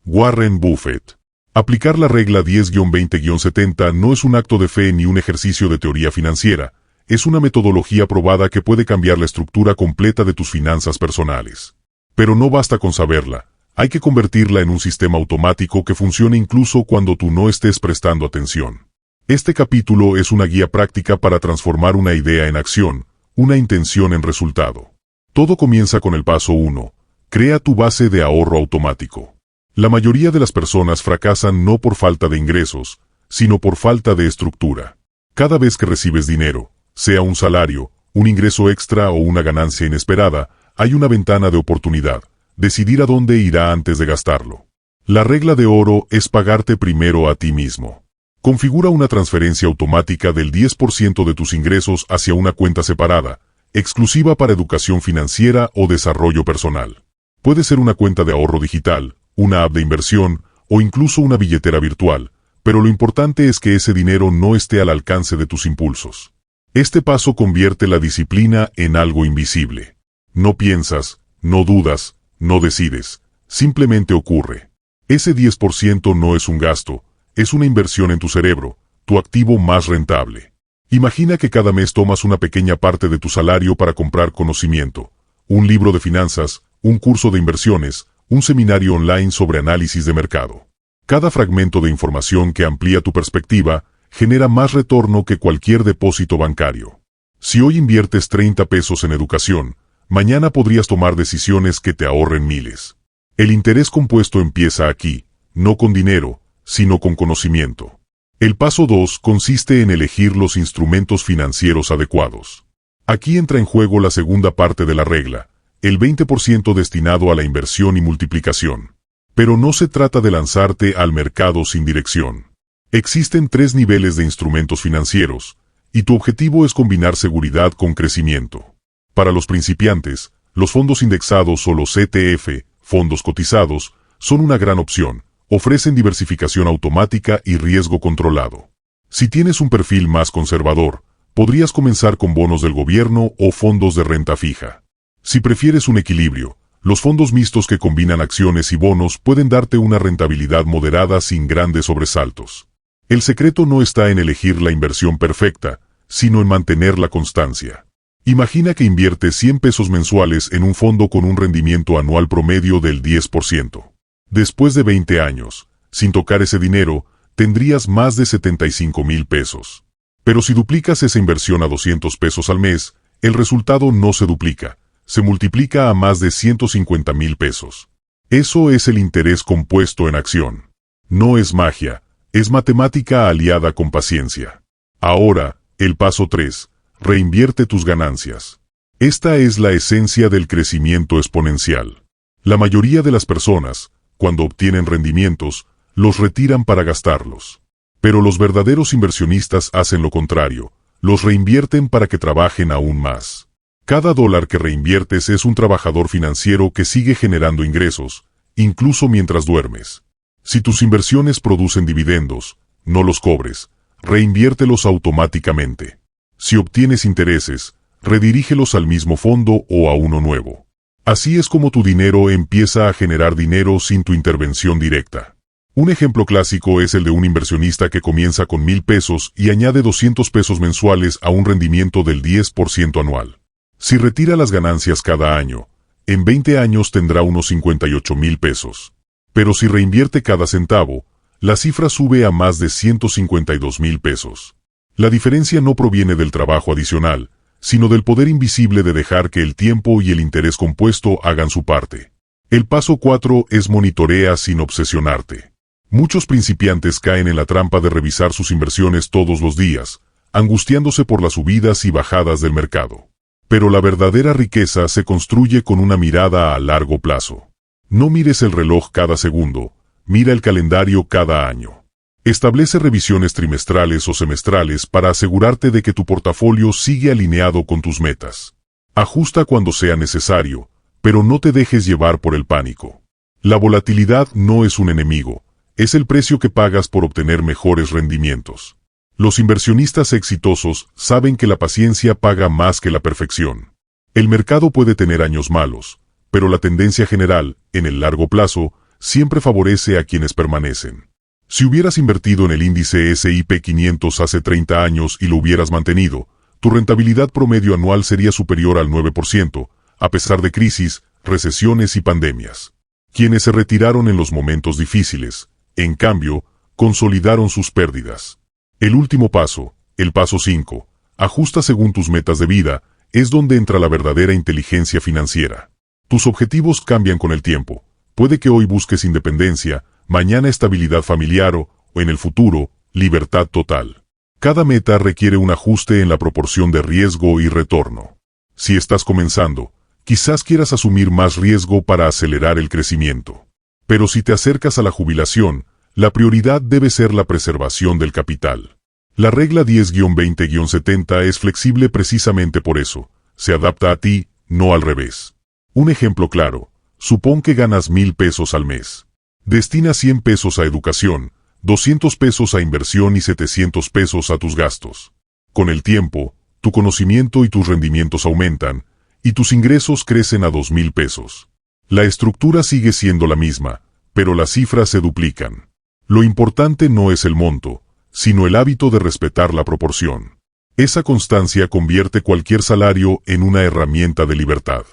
Warren Buffett. Aplicar la regla 10-20-70 no es un acto de fe ni un ejercicio de teoría financiera, es una metodología probada que puede cambiar la estructura completa de tus finanzas personales. Pero no basta con saberla, hay que convertirla en un sistema automático que funcione incluso cuando tú no estés prestando atención. Este capítulo es una guía práctica para transformar una idea en acción, una intención en resultado. Todo comienza con el paso 1. Crea tu base de ahorro automático. La mayoría de las personas fracasan no por falta de ingresos, sino por falta de estructura. Cada vez que recibes dinero, sea un salario, un ingreso extra o una ganancia inesperada, hay una ventana de oportunidad, decidir a dónde irá antes de gastarlo. La regla de oro es pagarte primero a ti mismo. Configura una transferencia automática del 10% de tus ingresos hacia una cuenta separada, exclusiva para educación financiera o desarrollo personal. Puede ser una cuenta de ahorro digital, una app de inversión o incluso una billetera virtual, pero lo importante es que ese dinero no esté al alcance de tus impulsos. Este paso convierte la disciplina en algo invisible. No piensas, no dudas, no decides, simplemente ocurre. Ese 10% no es un gasto, es una inversión en tu cerebro, tu activo más rentable. Imagina que cada mes tomas una pequeña parte de tu salario para comprar conocimiento, un libro de finanzas, un curso de inversiones, un seminario online sobre análisis de mercado. Cada fragmento de información que amplía tu perspectiva genera más retorno que cualquier depósito bancario. Si hoy inviertes 30 pesos en educación, mañana podrías tomar decisiones que te ahorren miles. El interés compuesto empieza aquí, no con dinero, sino con conocimiento. El paso 2 consiste en elegir los instrumentos financieros adecuados. Aquí entra en juego la segunda parte de la regla, el 20% destinado a la inversión y multiplicación. Pero no se trata de lanzarte al mercado sin dirección. Existen 3 niveles de instrumentos financieros, y tu objetivo es combinar seguridad con crecimiento. Para los principiantes, los fondos indexados o los ETF, fondos cotizados, son una gran opción. Ofrecen diversificación automática y riesgo controlado. Si tienes un perfil más conservador, podrías comenzar con bonos del gobierno o fondos de renta fija. Si prefieres un equilibrio, los fondos mixtos que combinan acciones y bonos pueden darte una rentabilidad moderada sin grandes sobresaltos. El secreto no está en elegir la inversión perfecta, sino en mantener la constancia. Imagina que inviertes 100 pesos mensuales en un fondo con un rendimiento anual promedio del 10%. Después de 20 años, sin tocar ese dinero, tendrías más de 75,000 pesos. Pero si duplicas esa inversión a 200 pesos al mes, el resultado no se duplica, se multiplica a más de 150,000 pesos. Eso es el interés compuesto en acción. No es magia, es matemática aliada con paciencia. Ahora, el paso 3, reinvierte tus ganancias. Esta es la esencia del crecimiento exponencial. La mayoría de las personas, cuando obtienen rendimientos, los retiran para gastarlos. Pero los verdaderos inversionistas hacen lo contrario, los reinvierten para que trabajen aún más. Cada dólar que reinviertes es un trabajador financiero que sigue generando ingresos, incluso mientras duermes. Si tus inversiones producen dividendos, no los cobres, reinviértelos automáticamente. Si obtienes intereses, redirígelos al mismo fondo o a uno nuevo. Así es como tu dinero empieza a generar dinero sin tu intervención directa. Un ejemplo clásico es el de un inversionista que comienza con 1,000 pesos y añade 200 pesos mensuales a un rendimiento del 10% anual. Si retira las ganancias cada año, en 20 años tendrá unos 58,000 pesos. Pero si reinvierte cada centavo, la cifra sube a más de 152,000 pesos. La diferencia no proviene del trabajo adicional, sino del poder invisible de dejar que el tiempo y el interés compuesto hagan su parte. El paso 4 es monitorea sin obsesionarte. Muchos principiantes caen en la trampa de revisar sus inversiones todos los días, angustiándose por las subidas y bajadas del mercado. Pero la verdadera riqueza se construye con una mirada a largo plazo. No mires el reloj cada segundo, mira el calendario cada año. Establece revisiones trimestrales o semestrales para asegurarte de que tu portafolio sigue alineado con tus metas. Ajusta cuando sea necesario, pero no te dejes llevar por el pánico. La volatilidad no es un enemigo, es el precio que pagas por obtener mejores rendimientos. Los inversionistas exitosos saben que la paciencia paga más que la perfección. El mercado puede tener años malos, pero la tendencia general, en el largo plazo, siempre favorece a quienes permanecen. Si hubieras invertido en el índice S&P 500 hace 30 años y lo hubieras mantenido, tu rentabilidad promedio anual sería superior al 9%, a pesar de crisis, recesiones y pandemias. Quienes se retiraron en los momentos difíciles, en cambio, consolidaron sus pérdidas. El último paso, el paso 5, ajusta según tus metas de vida, es donde entra la verdadera inteligencia financiera. Tus objetivos cambian con el tiempo. Puede que hoy busques independencia, mañana estabilidad familiar o, en el futuro, libertad total. Cada meta requiere un ajuste en la proporción de riesgo y retorno. Si estás comenzando, quizás quieras asumir más riesgo para acelerar el crecimiento. Pero si te acercas a la jubilación, la prioridad debe ser la preservación del capital. La regla 10-20-70 es flexible precisamente por eso. Se adapta a ti, no al revés. Un ejemplo claro. Supón que ganas 1,000 pesos al mes. Destina 100 pesos a educación, 200 pesos a inversión y 700 pesos a tus gastos. Con el tiempo, tu conocimiento y tus rendimientos aumentan, y tus ingresos crecen a 2,000 pesos. La estructura sigue siendo la misma, pero las cifras se duplican. Lo importante no es el monto, sino el hábito de respetar la proporción. Esa constancia convierte cualquier salario en una herramienta de libertad.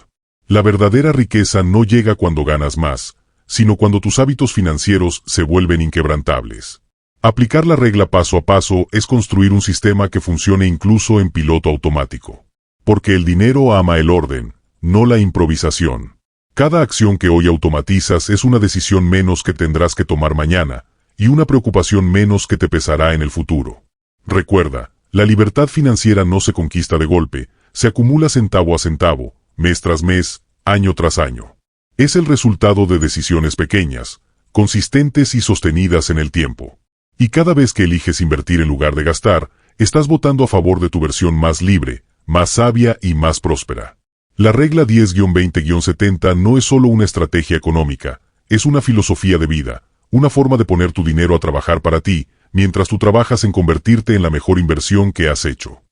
La verdadera riqueza no llega cuando ganas más, sino cuando tus hábitos financieros se vuelven inquebrantables. Aplicar la regla paso a paso es construir un sistema que funcione incluso en piloto automático. Porque el dinero ama el orden, no la improvisación. Cada acción que hoy automatizas es una decisión menos que tendrás que tomar mañana, y una preocupación menos que te pesará en el futuro. Recuerda, la libertad financiera no se conquista de golpe, se acumula centavo a centavo, mes tras mes, año tras año. Es el resultado de decisiones pequeñas, consistentes y sostenidas en el tiempo. Y cada vez que eliges invertir en lugar de gastar, estás votando a favor de tu versión más libre, más sabia y más próspera. La regla 10-20-70 no es solo una estrategia económica, es una filosofía de vida, una forma de poner tu dinero a trabajar para ti, mientras tú trabajas en convertirte en la mejor inversión que has hecho.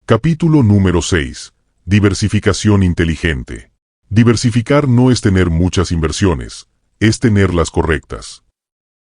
Capítulo número 6. Diversificación inteligente. Diversificar no es tener muchas inversiones, es tener las correctas.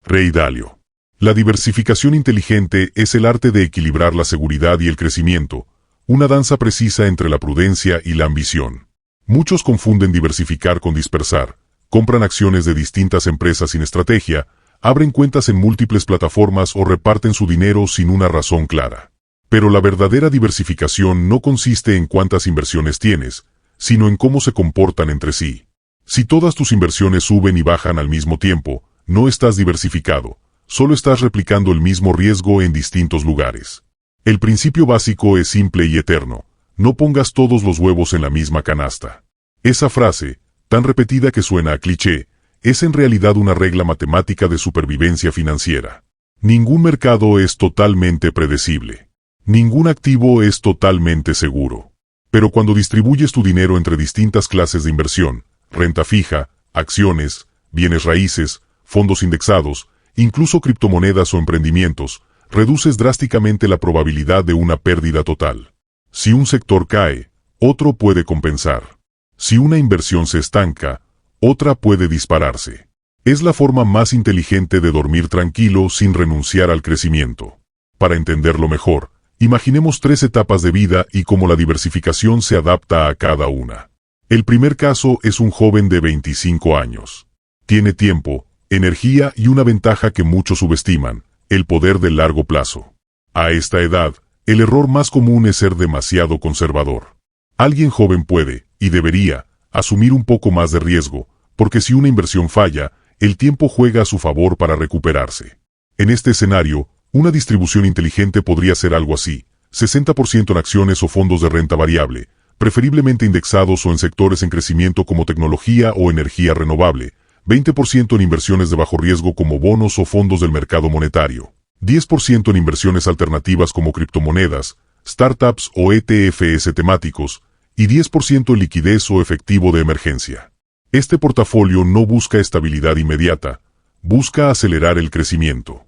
Ray Dalio. La diversificación inteligente es el arte de equilibrar la seguridad y el crecimiento, una danza precisa entre la prudencia y la ambición. Muchos confunden diversificar con dispersar, compran acciones de distintas empresas sin estrategia, abren cuentas en múltiples plataformas o reparten su dinero sin una razón clara. Pero la verdadera diversificación no consiste en cuántas inversiones tienes, sino en cómo se comportan entre sí. Si todas tus inversiones suben y bajan al mismo tiempo, no estás diversificado, solo estás replicando el mismo riesgo en distintos lugares. El principio básico es simple y eterno: no pongas todos los huevos en la misma canasta. Esa frase, tan repetida que suena a cliché, es en realidad una regla matemática de supervivencia financiera. Ningún mercado es totalmente predecible. Ningún activo es totalmente seguro. Pero cuando distribuyes tu dinero entre distintas clases de inversión, renta fija, acciones, bienes raíces, fondos indexados, incluso criptomonedas o emprendimientos, reduces drásticamente la probabilidad de una pérdida total. Si un sector cae, otro puede compensar. Si una inversión se estanca, otra puede dispararse. Es la forma más inteligente de dormir tranquilo sin renunciar al crecimiento. Para entenderlo mejor, imaginemos 3 etapas de vida y cómo la diversificación se adapta a cada una. El primer caso es un joven de 25 años. Tiene tiempo, energía y una ventaja que muchos subestiman: el poder del largo plazo. A esta edad, el error más común es ser demasiado conservador. Alguien joven puede, y debería, asumir un poco más de riesgo, porque si una inversión falla, el tiempo juega a su favor para recuperarse. En este escenario, una distribución inteligente podría ser algo así: 60% en acciones o fondos de renta variable, preferiblemente indexados o en sectores en crecimiento como tecnología o energía renovable, 20% en inversiones de bajo riesgo como bonos o fondos del mercado monetario, 10% en inversiones alternativas como criptomonedas, startups o ETFs temáticos, y 10% en liquidez o efectivo de emergencia. Este portafolio no busca estabilidad inmediata, busca acelerar el crecimiento.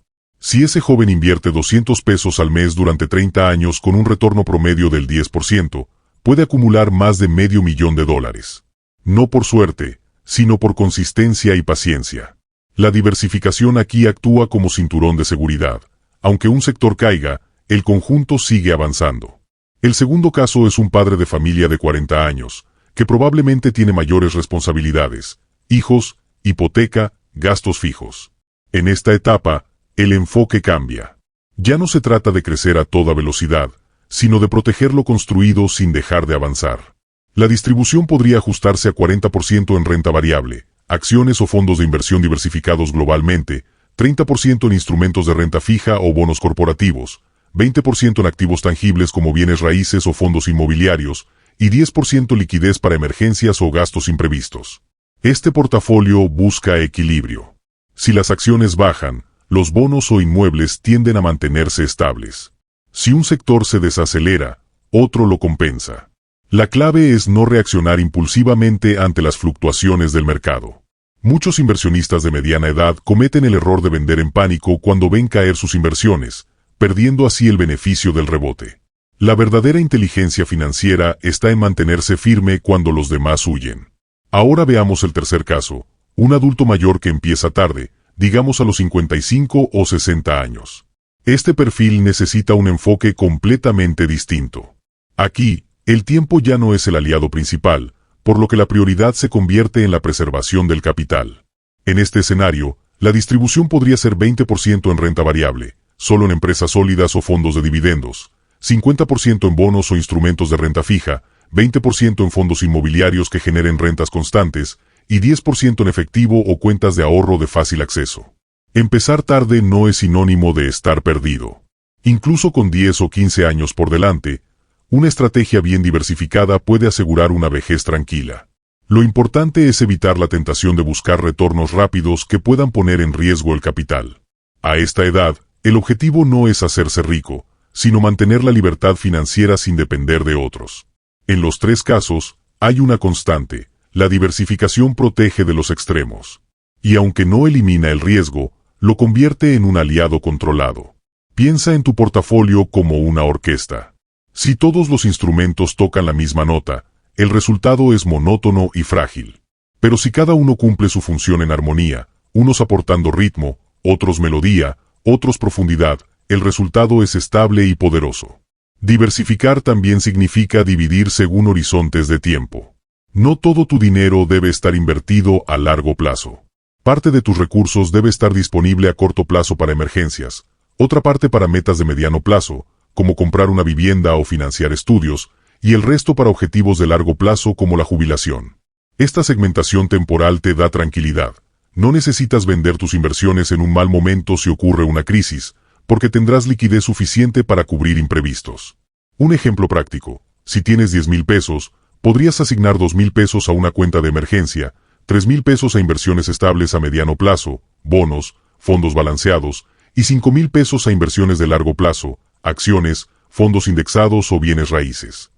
Si ese joven invierte 200 pesos al mes durante 30 años con un retorno promedio del 10%, puede acumular más de $500,000. No por suerte, sino por consistencia y paciencia. La diversificación aquí actúa como cinturón de seguridad. Aunque un sector caiga, el conjunto sigue avanzando. El segundo caso es un padre de familia de 40 años, que probablemente tiene mayores responsabilidades, hijos, hipoteca, gastos fijos. En esta etapa, el enfoque cambia. Ya no se trata de crecer a toda velocidad, sino de proteger lo construido sin dejar de avanzar. La distribución podría ajustarse a 40% en renta variable, acciones o fondos de inversión diversificados globalmente, 30% en instrumentos de renta fija o bonos corporativos, 20% en activos tangibles como bienes raíces o fondos inmobiliarios, y 10% liquidez para emergencias o gastos imprevistos. Este portafolio busca equilibrio. Si las acciones bajan, los bonos o inmuebles tienden a mantenerse estables. Si un sector se desacelera, otro lo compensa. La clave es no reaccionar impulsivamente ante las fluctuaciones del mercado. Muchos inversionistas de mediana edad cometen el error de vender en pánico cuando ven caer sus inversiones, perdiendo así el beneficio del rebote. La verdadera inteligencia financiera está en mantenerse firme cuando los demás huyen. Ahora veamos el tercer caso, un adulto mayor que empieza tarde, digamos a los 55 o 60 años. Este perfil necesita un enfoque completamente distinto. Aquí, el tiempo ya no es el aliado principal, por lo que la prioridad se convierte en la preservación del capital. En este escenario, la distribución podría ser 20% en renta variable, solo en empresas sólidas o fondos de dividendos, 50% en bonos o instrumentos de renta fija, 20% en fondos inmobiliarios que generen rentas constantes, y 10% en efectivo o cuentas de ahorro de fácil acceso. Empezar tarde no es sinónimo de estar perdido. Incluso con 10 o 15 años por delante, una estrategia bien diversificada puede asegurar una vejez tranquila. Lo importante es evitar la tentación de buscar retornos rápidos que puedan poner en riesgo el capital. A esta edad, el objetivo no es hacerse rico, sino mantener la libertad financiera sin depender de otros. En los tres casos, hay una constante: la diversificación protege de los extremos. Y aunque no elimina el riesgo, lo convierte en un aliado controlado. Piensa en tu portafolio como una orquesta. Si todos los instrumentos tocan la misma nota, el resultado es monótono y frágil. Pero si cada uno cumple su función en armonía, unos aportando ritmo, otros melodía, otros profundidad, el resultado es estable y poderoso. Diversificar también significa dividir según horizontes de tiempo. No todo tu dinero debe estar invertido a largo plazo. Parte de tus recursos debe estar disponible a corto plazo para emergencias, otra parte para metas de mediano plazo, como comprar una vivienda o financiar estudios, y el resto para objetivos de largo plazo como la jubilación. Esta segmentación temporal te da tranquilidad. No necesitas vender tus inversiones en un mal momento si ocurre una crisis, porque tendrás liquidez suficiente para cubrir imprevistos. Un ejemplo práctico: si tienes 10,000 pesos, podrías asignar 2,000 pesos a una cuenta de emergencia, 3,000 pesos a inversiones estables a mediano plazo, bonos, fondos balanceados, y 5,000 pesos a inversiones de largo plazo, acciones, fondos indexados o bienes raíces.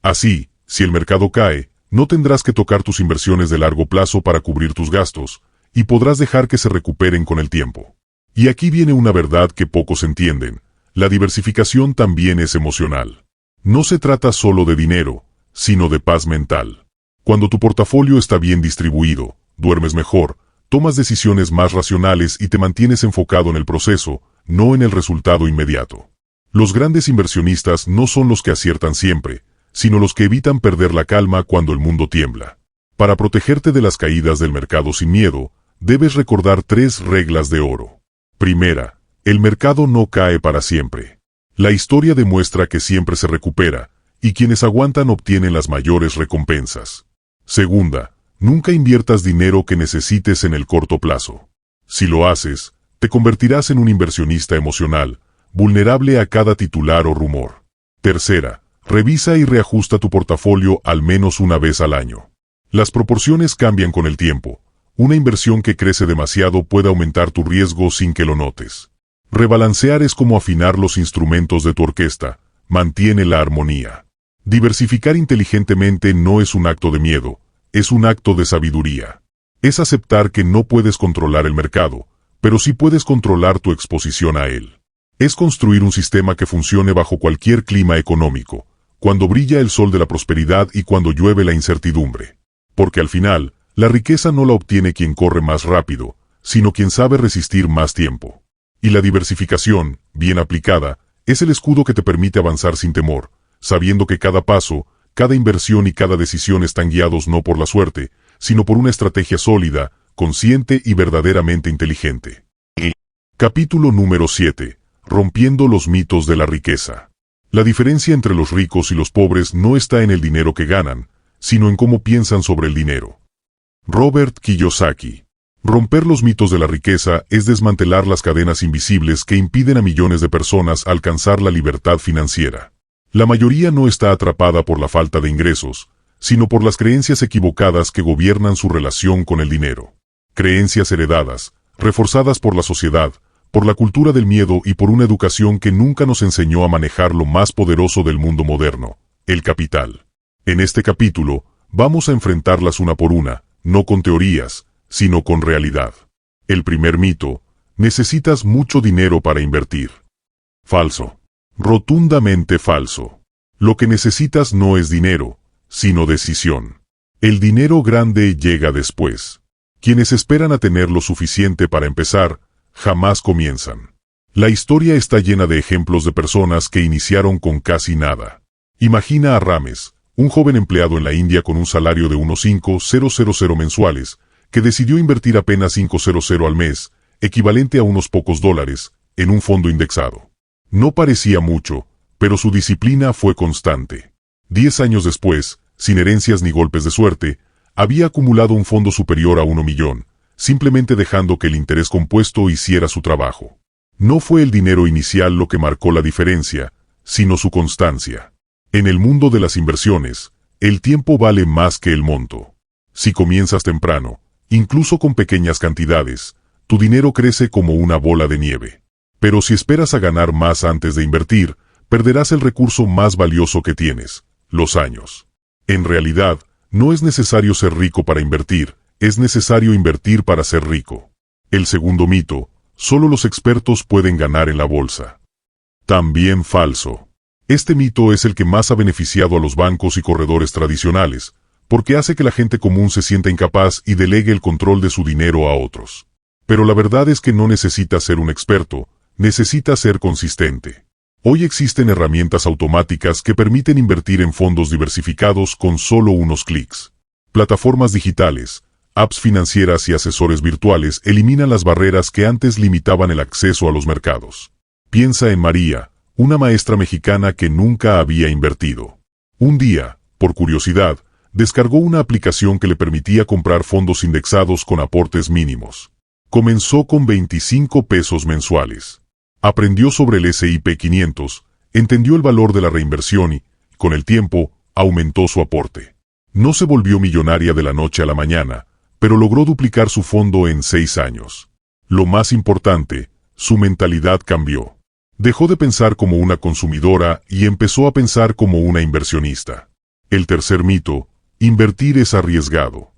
Así, si el mercado cae, no tendrás que tocar tus inversiones de largo plazo para cubrir tus gastos, y podrás dejar que se recuperen con el tiempo. Y aquí viene una verdad que pocos entienden: la diversificación también es emocional. No se trata solo de dinero, sino de paz mental. Cuando tu portafolio está bien distribuido, duermes mejor, tomas decisiones más racionales y te mantienes enfocado en el proceso, no en el resultado inmediato. Los grandes inversionistas no son los que aciertan siempre, sino los que evitan perder la calma cuando el mundo tiembla. Para protegerte de las caídas del mercado sin miedo, debes recordar 3 reglas de oro. Primera, el mercado no cae para siempre. La historia demuestra que siempre se recupera, y quienes aguantan obtienen las mayores recompensas. Segunda, nunca inviertas dinero que necesites en el corto plazo. Si lo haces, te convertirás en un inversionista emocional, vulnerable a cada titular o rumor. Tercera, revisa y reajusta tu portafolio al menos una vez al año. Las proporciones cambian con el tiempo. Una inversión que crece demasiado puede aumentar tu riesgo sin que lo notes. Rebalancear es como afinar los instrumentos de tu orquesta, mantiene la armonía. Diversificar inteligentemente no es un acto de miedo, es un acto de sabiduría. Es aceptar que no puedes controlar el mercado, pero sí puedes controlar tu exposición a él. Es construir un sistema que funcione bajo cualquier clima económico, cuando brilla el sol de la prosperidad y cuando llueve la incertidumbre. Porque al final, la riqueza no la obtiene quien corre más rápido, sino quien sabe resistir más tiempo. Y la diversificación, bien aplicada, es el escudo que te permite avanzar sin temor, sabiendo que cada paso, cada inversión y cada decisión están guiados no por la suerte, sino por una estrategia sólida, consciente y verdaderamente inteligente. Capítulo número 7. Rompiendo los mitos de la riqueza. La diferencia entre los ricos y los pobres no está en el dinero que ganan, sino en cómo piensan sobre el dinero. Robert Kiyosaki. Romper los mitos de la riqueza es desmantelar las cadenas invisibles que impiden a millones de personas alcanzar la libertad financiera. La mayoría no está atrapada por la falta de ingresos, sino por las creencias equivocadas que gobiernan su relación con el dinero. Creencias heredadas, reforzadas por la sociedad, por la cultura del miedo y por una educación que nunca nos enseñó a manejar lo más poderoso del mundo moderno, el capital. En este capítulo, vamos a enfrentarlas una por una, no con teorías, sino con realidad. El primer mito: necesitas mucho dinero para invertir. Falso. Rotundamente falso. Lo que necesitas no es dinero, sino decisión. El dinero grande llega después. Quienes esperan a tener lo suficiente para empezar, jamás comienzan. La historia está llena de ejemplos de personas que iniciaron con casi nada. Imagina a Rames, un joven empleado en la India con un salario de unos 5.000 mensuales, que decidió invertir apenas 500 al mes, equivalente a unos pocos dólares, en un fondo indexado. No parecía mucho, pero su disciplina fue constante. 10 años después, sin herencias ni golpes de suerte, había acumulado un fondo superior a 1 millón, simplemente dejando que el interés compuesto hiciera su trabajo. No fue el dinero inicial lo que marcó la diferencia, sino su constancia. En el mundo de las inversiones, el tiempo vale más que el monto. Si comienzas temprano, incluso con pequeñas cantidades, tu dinero crece como una bola de nieve. Pero si esperas a ganar más antes de invertir, perderás el recurso más valioso que tienes: los años. En realidad, no es necesario ser rico para invertir, es necesario invertir para ser rico. El segundo mito: solo los expertos pueden ganar en la bolsa. También falso. Este mito es el que más ha beneficiado a los bancos y corredores tradicionales, porque hace que la gente común se sienta incapaz y delegue el control de su dinero a otros. Pero la verdad es que no necesitas ser un experto, necesitas ser consistente. Hoy existen herramientas automáticas que permiten invertir en fondos diversificados con solo unos clics. Plataformas digitales, apps financieras y asesores virtuales eliminan las barreras que antes limitaban el acceso a los mercados. Piensa en María, una maestra mexicana que nunca había invertido. Un día, por curiosidad, descargó una aplicación que le permitía comprar fondos indexados con aportes mínimos. Comenzó con 25 pesos mensuales. Aprendió sobre el S&P 500, entendió el valor de la reinversión y, con el tiempo, aumentó su aporte. No se volvió millonaria de la noche a la mañana, pero logró duplicar su fondo en 6 años. Lo más importante, su mentalidad cambió. Dejó de pensar como una consumidora y empezó a pensar como una inversionista. El tercer mito: invertir es arriesgado.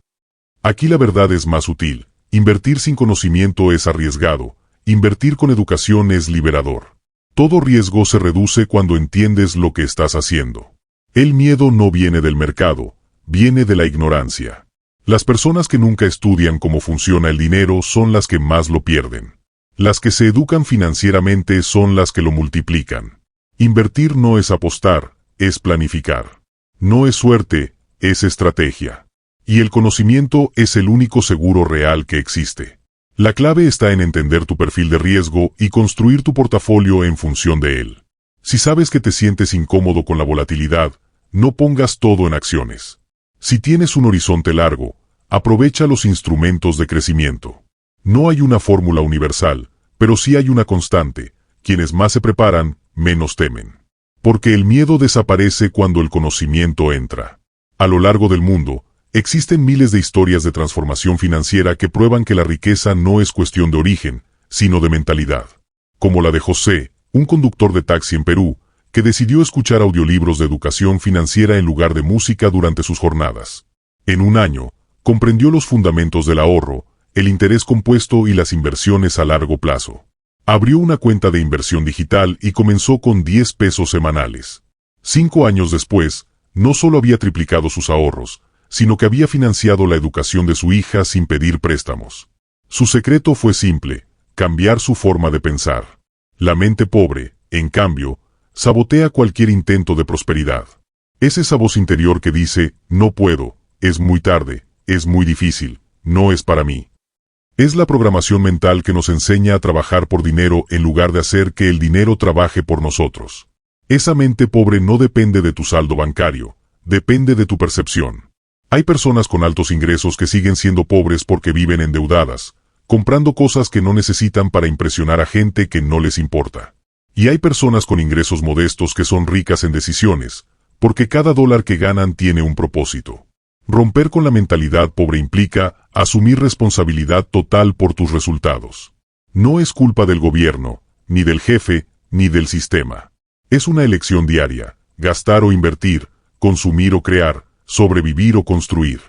Aquí la verdad es más sutil. Invertir sin conocimiento es arriesgado. Invertir con educación es liberador. Todo riesgo se reduce cuando entiendes lo que estás haciendo. El miedo no viene del mercado, viene de la ignorancia. Las personas que nunca estudian cómo funciona el dinero son las que más lo pierden. Las que se educan financieramente son las que lo multiplican. Invertir no es apostar, es planificar. No es suerte, es estrategia. Y el conocimiento es el único seguro real que existe. La clave está en entender tu perfil de riesgo y construir tu portafolio en función de él. Si sabes que te sientes incómodo con la volatilidad, no pongas todo en acciones. Si tienes un horizonte largo, aprovecha los instrumentos de crecimiento. No hay una fórmula universal, pero sí hay una constante: quienes más se preparan, menos temen. Porque el miedo desaparece cuando el conocimiento entra. A lo largo del mundo, existen miles de historias de transformación financiera que prueban que la riqueza no es cuestión de origen, sino de mentalidad. Como la de José, un conductor de taxi en Perú, que decidió escuchar audiolibros de educación financiera en lugar de música durante sus jornadas. En un año, comprendió los fundamentos del ahorro, el interés compuesto y las inversiones a largo plazo. Abrió una cuenta de inversión digital y comenzó con 10 pesos semanales. 5 años después, no solo había triplicado sus ahorros, sino que había financiado la educación de su hija sin pedir préstamos. Su secreto fue simple: cambiar su forma de pensar. La mente pobre, en cambio, sabotea cualquier intento de prosperidad. Es esa voz interior que dice: no puedo, es muy tarde, es muy difícil, no es para mí. Es la programación mental que nos enseña a trabajar por dinero en lugar de hacer que el dinero trabaje por nosotros. Esa mente pobre no depende de tu saldo bancario, depende de tu percepción. Hay personas con altos ingresos que siguen siendo pobres porque viven endeudadas, comprando cosas que no necesitan para impresionar a gente que no les importa. Y hay personas con ingresos modestos que son ricas en decisiones, porque cada dólar que ganan tiene un propósito. Romper con la mentalidad pobre implica asumir responsabilidad total por tus resultados. No es culpa del gobierno, ni del jefe, ni del sistema. Es una elección diaria: gastar o invertir, consumir o crear, sobrevivir o construir.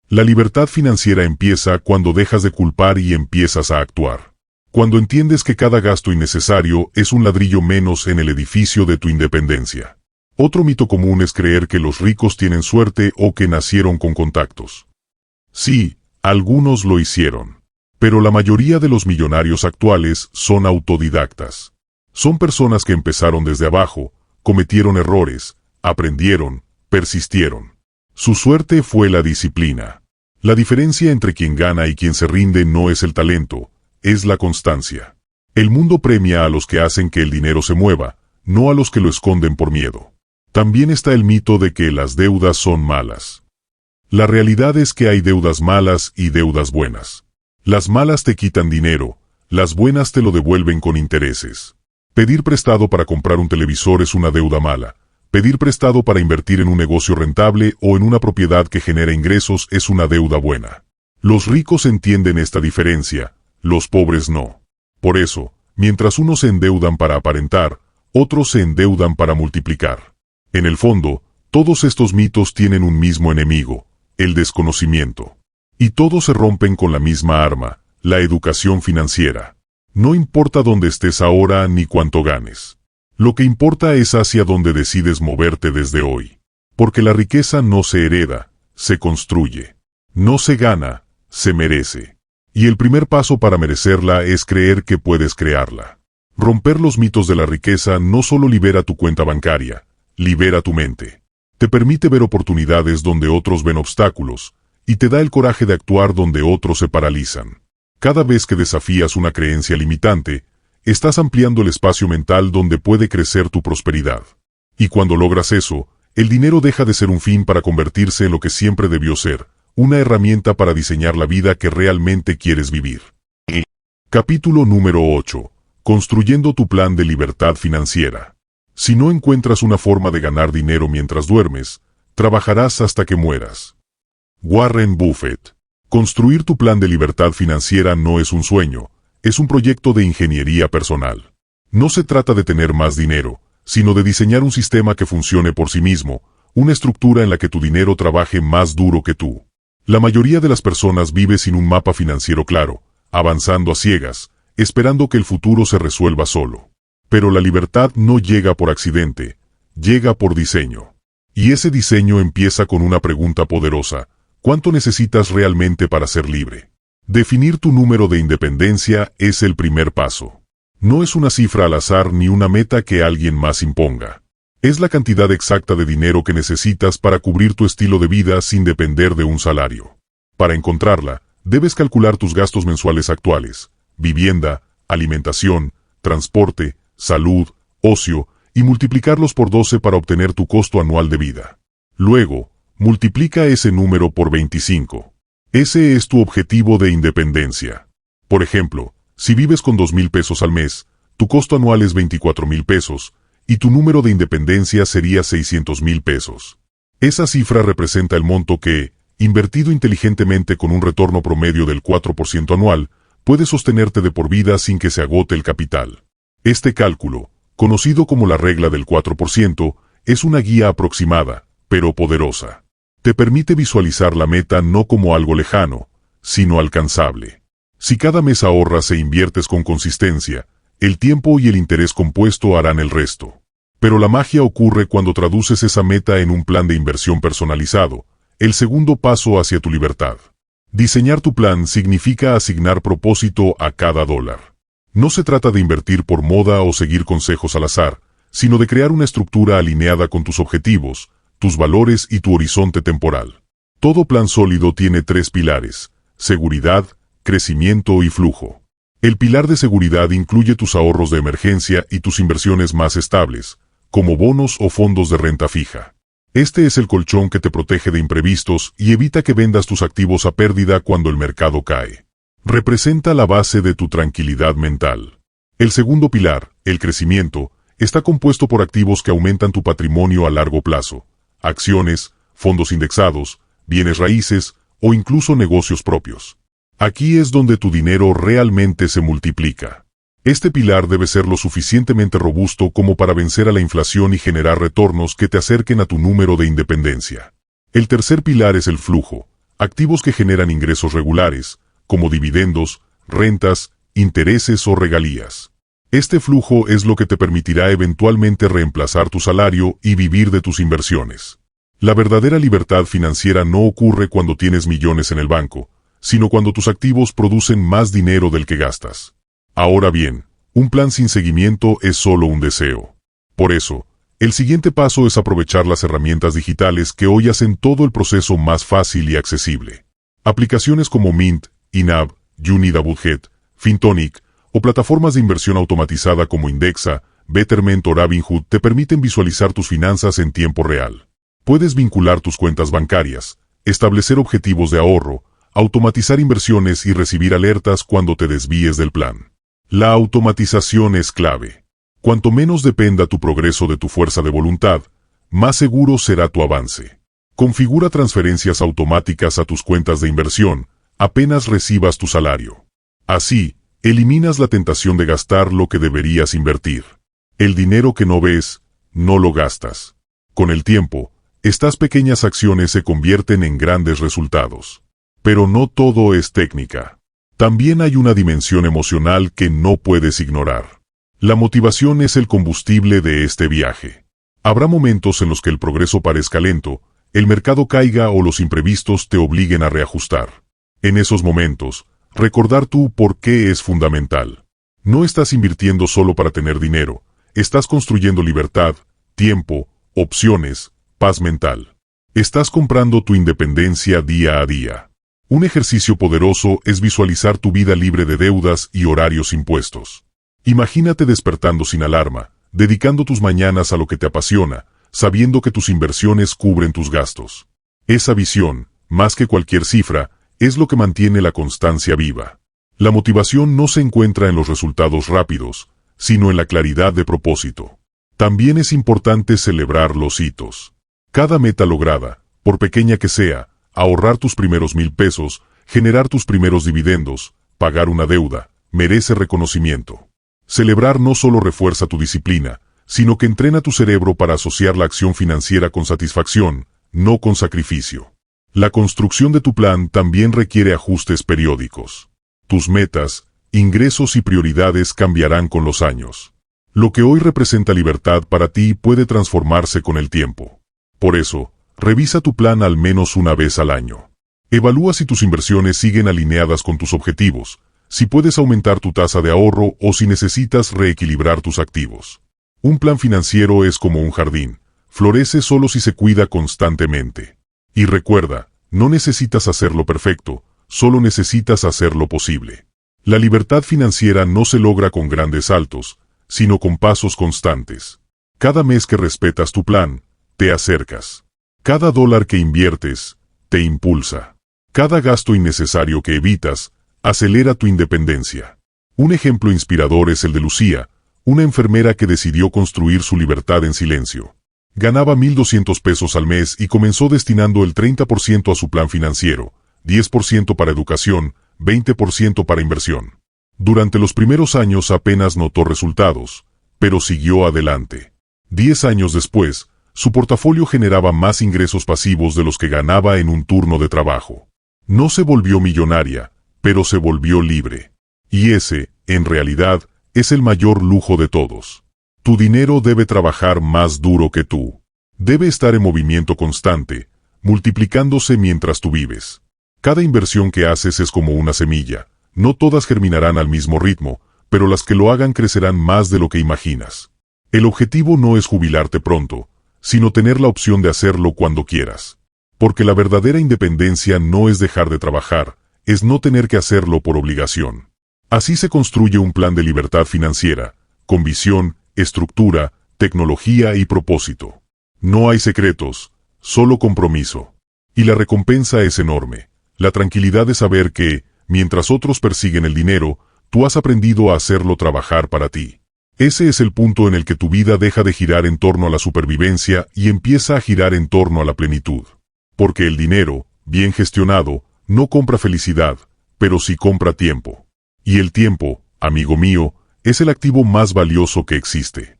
La libertad financiera empieza cuando dejas de culpar y empiezas a actuar. Cuando entiendes que cada gasto innecesario es un ladrillo menos en el edificio de tu independencia. Otro mito común es creer que los ricos tienen suerte o que nacieron con contactos. Sí, algunos lo hicieron. Pero la mayoría de los millonarios actuales son autodidactas. Son personas que empezaron desde abajo, cometieron errores, aprendieron, persistieron. Su suerte fue la disciplina. La diferencia entre quien gana y quien se rinde no es el talento, es la constancia. El mundo premia a los que hacen que el dinero se mueva, no a los que lo esconden por miedo. También está el mito de que las deudas son malas. La realidad es que hay deudas malas y deudas buenas. Las malas te quitan dinero, las buenas te lo devuelven con intereses. Pedir prestado para comprar un televisor es una deuda mala. Pedir prestado para invertir en un negocio rentable o en una propiedad que genera ingresos es una deuda buena. Los ricos entienden esta diferencia, los pobres no. Por eso, mientras unos se endeudan para aparentar, otros se endeudan para multiplicar. En el fondo, todos estos mitos tienen un mismo enemigo: el desconocimiento. Y todos se rompen con la misma arma: la educación financiera. No importa dónde estés ahora ni cuánto ganes. Lo que importa es hacia dónde decides moverte desde hoy. Porque la riqueza no se hereda, se construye. No se gana, se merece. Y el primer paso para merecerla es creer que puedes crearla. Romper los mitos de la riqueza no solo libera tu cuenta bancaria, libera tu mente. Te permite ver oportunidades donde otros ven obstáculos, y te da el coraje de actuar donde otros se paralizan. Cada vez que desafías una creencia limitante, estás ampliando el espacio mental donde puede crecer tu prosperidad. Y cuando logras eso, el dinero deja de ser un fin para convertirse en lo que siempre debió ser: una herramienta para diseñar la vida que realmente quieres vivir. Capítulo número 8. Construyendo tu plan de libertad financiera. Si no encuentras una forma de ganar dinero mientras duermes, trabajarás hasta que mueras. Warren Buffett. Construir tu plan de libertad financiera no es un sueño, es un proyecto de ingeniería personal. No se trata de tener más dinero, sino de diseñar un sistema que funcione por sí mismo, una estructura en la que tu dinero trabaje más duro que tú. La mayoría de las personas vive sin un mapa financiero claro, avanzando a ciegas, esperando que el futuro se resuelva solo. Pero la libertad no llega por accidente, llega por diseño. Y ese diseño empieza con una pregunta poderosa: ¿cuánto necesitas realmente para ser libre? Definir tu número de independencia es el primer paso. No es una cifra al azar ni una meta que alguien más imponga. Es la cantidad exacta de dinero que necesitas para cubrir tu estilo de vida sin depender de un salario. Para encontrarla, debes calcular tus gastos mensuales actuales: vivienda, alimentación, transporte, salud, ocio, y multiplicarlos por 12 para obtener tu costo anual de vida. Luego, multiplica ese número por 25. Ese es tu objetivo de independencia. Por ejemplo, si vives con 2,000 pesos al mes, tu costo anual es 24,000 pesos, y tu número de independencia sería 600,000 pesos. Esa cifra representa el monto que, invertido inteligentemente con un retorno promedio del 4% anual, puede sostenerte de por vida sin que se agote el capital. Este cálculo, conocido como la regla del 4%, es una guía aproximada, pero poderosa. Te permite visualizar la meta no como algo lejano, sino alcanzable. Si cada mes ahorras e inviertes con consistencia, el tiempo y el interés compuesto harán el resto. Pero la magia ocurre cuando traduces esa meta en un plan de inversión personalizado, el segundo paso hacia tu libertad. Diseñar tu plan significa asignar propósito a cada dólar. No se trata de invertir por moda o seguir consejos al azar, sino de crear una estructura alineada con tus objetivos, tus valores y tu horizonte temporal. Todo plan sólido tiene 3 pilares: seguridad, crecimiento y flujo. El pilar de seguridad incluye tus ahorros de emergencia y tus inversiones más estables, como bonos o fondos de renta fija. Este es el colchón que te protege de imprevistos y evita que vendas tus activos a pérdida cuando el mercado cae. Representa la base de tu tranquilidad mental. El segundo pilar, el crecimiento, está compuesto por activos que aumentan tu patrimonio a largo plazo: acciones, fondos indexados, bienes raíces o incluso negocios propios. Aquí es donde tu dinero realmente se multiplica. Este pilar debe ser lo suficientemente robusto como para vencer a la inflación y generar retornos que te acerquen a tu número de independencia. El tercer pilar es el flujo, activos que generan ingresos regulares, como dividendos, rentas, intereses o regalías. Este flujo es lo que te permitirá eventualmente reemplazar tu salario y vivir de tus inversiones. La verdadera libertad financiera no ocurre cuando tienes millones en el banco, sino cuando tus activos producen más dinero del que gastas. Ahora bien, un plan sin seguimiento es solo un deseo. Por eso, el siguiente paso es aprovechar las herramientas digitales que hoy hacen todo el proceso más fácil y accesible. Aplicaciones como Mint, INAB, You Need a Budget, Fintonic o plataformas de inversión automatizada como Indexa, Betterment o Robinhood te permiten visualizar tus finanzas en tiempo real. Puedes vincular tus cuentas bancarias, establecer objetivos de ahorro, automatizar inversiones y recibir alertas cuando te desvíes del plan. La automatización es clave. Cuanto menos dependa tu progreso de tu fuerza de voluntad, más seguro será tu avance. Configura transferencias automáticas a tus cuentas de inversión apenas recibas tu salario. Así, eliminas la tentación de gastar lo que deberías invertir. El dinero que no ves, no lo gastas. Con el tiempo, estas pequeñas acciones se convierten en grandes resultados. Pero no todo es técnica. También hay una dimensión emocional que no puedes ignorar. La motivación es el combustible de este viaje. Habrá momentos en los que el progreso parezca lento, el mercado caiga o los imprevistos te obliguen a reajustar. En esos momentos, recordar tu por qué es fundamental. No estás invirtiendo solo para tener dinero, estás construyendo libertad, tiempo, opciones, paz mental. Estás comprando tu independencia día a día. Un ejercicio poderoso es visualizar tu vida libre de deudas y horarios impuestos. Imagínate despertando sin alarma, dedicando tus mañanas a lo que te apasiona, sabiendo que tus inversiones cubren tus gastos. Esa visión, más que cualquier cifra, es lo que mantiene la constancia viva. La motivación no se encuentra en los resultados rápidos, sino en la claridad de propósito. También es importante celebrar los hitos. Cada meta lograda, por pequeña que sea, ahorrar tus primeros 1,000 pesos, generar tus primeros dividendos, pagar una deuda, merece reconocimiento. Celebrar no solo refuerza tu disciplina, sino que entrena tu cerebro para asociar la acción financiera con satisfacción, no con sacrificio. La construcción de tu plan también requiere ajustes periódicos. Tus metas, ingresos y prioridades cambiarán con los años. Lo que hoy representa libertad para ti puede transformarse con el tiempo. Por eso, revisa tu plan al menos una vez al año. Evalúa si tus inversiones siguen alineadas con tus objetivos, si puedes aumentar tu tasa de ahorro o si necesitas reequilibrar tus activos. Un plan financiero es como un jardín, florece solo si se cuida constantemente. Y recuerda, no necesitas hacerlo perfecto, solo necesitas hacerlo posible. La libertad financiera no se logra con grandes saltos, sino con pasos constantes. Cada mes que respetas tu plan, te acercas. Cada dólar que inviertes, te impulsa. Cada gasto innecesario que evitas, acelera tu independencia. Un ejemplo inspirador es el de Lucía, una enfermera que decidió construir su libertad en silencio. Ganaba 1,200 pesos al mes y comenzó destinando el 30% a su plan financiero, 10% para educación, 20% para inversión. Durante los primeros años apenas notó resultados, pero siguió adelante. 10 años después, su portafolio generaba más ingresos pasivos de los que ganaba en un turno de trabajo. No se volvió millonaria, pero se volvió libre. Y ese, en realidad, es el mayor lujo de todos. Tu dinero debe trabajar más duro que tú. Debe estar en movimiento constante, multiplicándose mientras tú vives. Cada inversión que haces es como una semilla. No todas germinarán al mismo ritmo, pero las que lo hagan crecerán más de lo que imaginas. El objetivo no es jubilarte pronto, sino tener la opción de hacerlo cuando quieras. Porque la verdadera independencia no es dejar de trabajar, es no tener que hacerlo por obligación. Así se construye un plan de libertad financiera, con visión, estructura, tecnología y propósito. No hay secretos, solo compromiso. Y la recompensa es enorme. La tranquilidad de saber que, mientras otros persiguen el dinero, tú has aprendido a hacerlo trabajar para ti. Ese es el punto en el que tu vida deja de girar en torno a la supervivencia y empieza a girar en torno a la plenitud. Porque el dinero, bien gestionado, no compra felicidad, pero sí compra tiempo. Y el tiempo, amigo mío, es el activo más valioso que existe.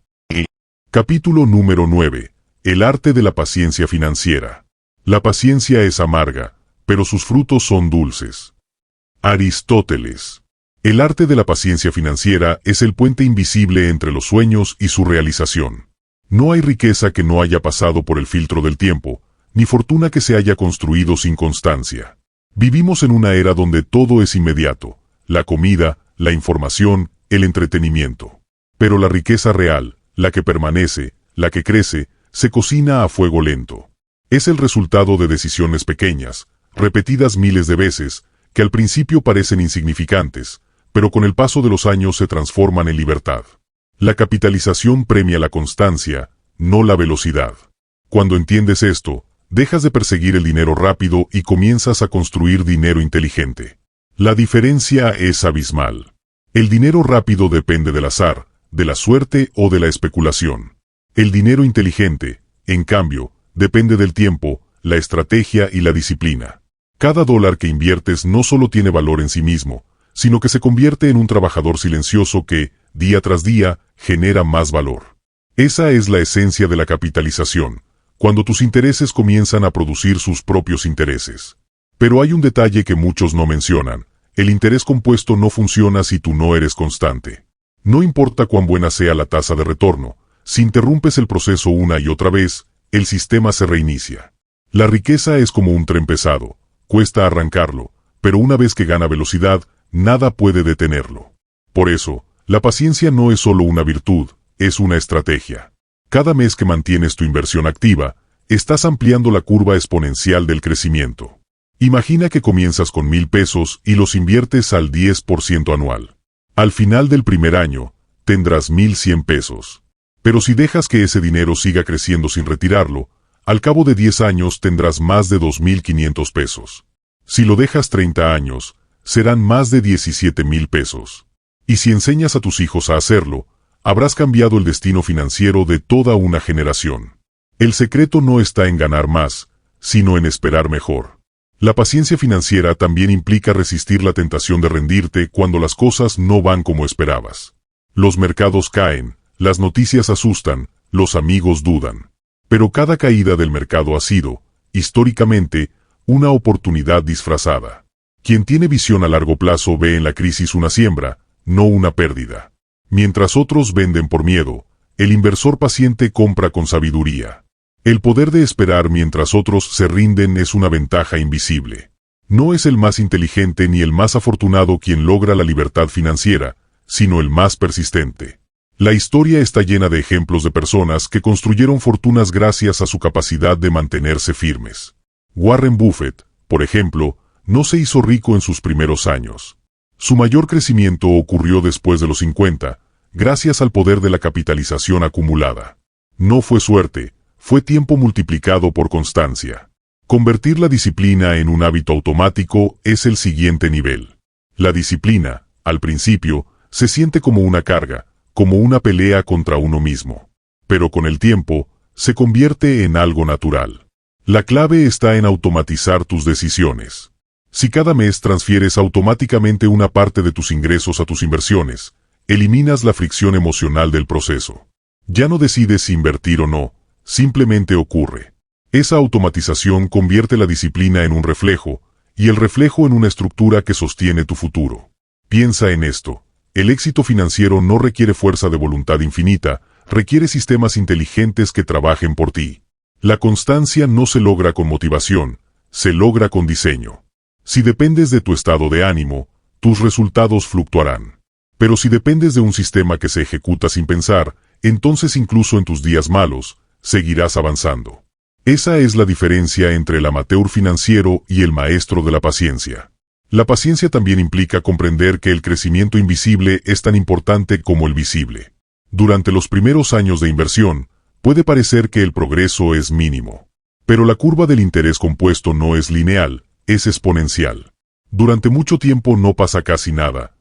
Capítulo número 9. El arte de la paciencia financiera. La paciencia es amarga, pero sus frutos son dulces. Aristóteles. El arte de la paciencia financiera es el puente invisible entre los sueños y su realización. No hay riqueza que no haya pasado por el filtro del tiempo, ni fortuna que se haya construido sin constancia. Vivimos en una era donde todo es inmediato, la comida, la información, el entretenimiento. Pero la riqueza real, la que permanece, la que crece, se cocina a fuego lento. Es el resultado de decisiones pequeñas, repetidas miles de veces, que al principio parecen insignificantes, pero con el paso de los años se transforman en libertad. La capitalización premia la constancia, no la velocidad. Cuando entiendes esto, dejas de perseguir el dinero rápido y comienzas a construir dinero inteligente. La diferencia es abismal. El dinero rápido depende del azar, de la suerte o de la especulación. El dinero inteligente, en cambio, depende del tiempo, la estrategia y la disciplina. Cada dólar que inviertes no solo tiene valor en sí mismo, sino que se convierte en un trabajador silencioso que, día tras día, genera más valor. Esa es la esencia de la capitalización, cuando tus intereses comienzan a producir sus propios intereses. Pero hay un detalle que muchos no mencionan: el interés compuesto no funciona si tú no eres constante. No importa cuán buena sea la tasa de retorno, si interrumpes el proceso una y otra vez, el sistema se reinicia. La riqueza es como un tren pesado, cuesta arrancarlo, pero una vez que gana velocidad, nada puede detenerlo. Por eso, la paciencia no es solo una virtud, es una estrategia. Cada mes que mantienes tu inversión activa, estás ampliando la curva exponencial del crecimiento. Imagina que comienzas con 1,000 pesos y los inviertes al 10% anual. Al final del primer año, tendrás 1,100 pesos. Pero si dejas que ese dinero siga creciendo sin retirarlo, al cabo de 10 años tendrás más de 2,500 pesos. Si lo dejas 30 años, serán más de 17,000 pesos. Y si enseñas a tus hijos a hacerlo, habrás cambiado el destino financiero de toda una generación. El secreto no está en ganar más, sino en esperar mejor. La paciencia financiera también implica resistir la tentación de rendirte cuando las cosas no van como esperabas. Los mercados caen, las noticias asustan, los amigos dudan. Pero cada caída del mercado ha sido, históricamente, una oportunidad disfrazada. Quien tiene visión a largo plazo ve en la crisis una siembra, no una pérdida. Mientras otros venden por miedo, el inversor paciente compra con sabiduría. El poder de esperar mientras otros se rinden es una ventaja invisible. No es el más inteligente ni el más afortunado quien logra la libertad financiera, sino el más persistente. La historia está llena de ejemplos de personas que construyeron fortunas gracias a su capacidad de mantenerse firmes. Warren Buffett, por ejemplo, no se hizo rico en sus primeros años. Su mayor crecimiento ocurrió después de los 50, gracias al poder de la capitalización acumulada. No fue suerte, fue tiempo multiplicado por constancia. Convertir la disciplina en un hábito automático es el siguiente nivel. La disciplina, al principio, se siente como una carga, como una pelea contra uno mismo. Pero con el tiempo, se convierte en algo natural. La clave está en automatizar tus decisiones. Si cada mes transfieres automáticamente una parte de tus ingresos a tus inversiones, eliminas la fricción emocional del proceso. Ya no decides si invertir o no, simplemente ocurre. Esa automatización convierte la disciplina en un reflejo, y el reflejo en una estructura que sostiene tu futuro. Piensa en esto. El éxito financiero no requiere fuerza de voluntad infinita, requiere sistemas inteligentes que trabajen por ti. La constancia no se logra con motivación, se logra con diseño. Si dependes de tu estado de ánimo, tus resultados fluctuarán. Pero si dependes de un sistema que se ejecuta sin pensar, entonces incluso en tus días malos, seguirás avanzando. Esa es la diferencia entre el amateur financiero y el maestro de la paciencia. La paciencia también implica comprender que el crecimiento invisible es tan importante como el visible. Durante los primeros años de inversión, puede parecer que el progreso es mínimo. Pero la curva del interés compuesto no es lineal, es exponencial. Durante mucho tiempo no pasa casi nada,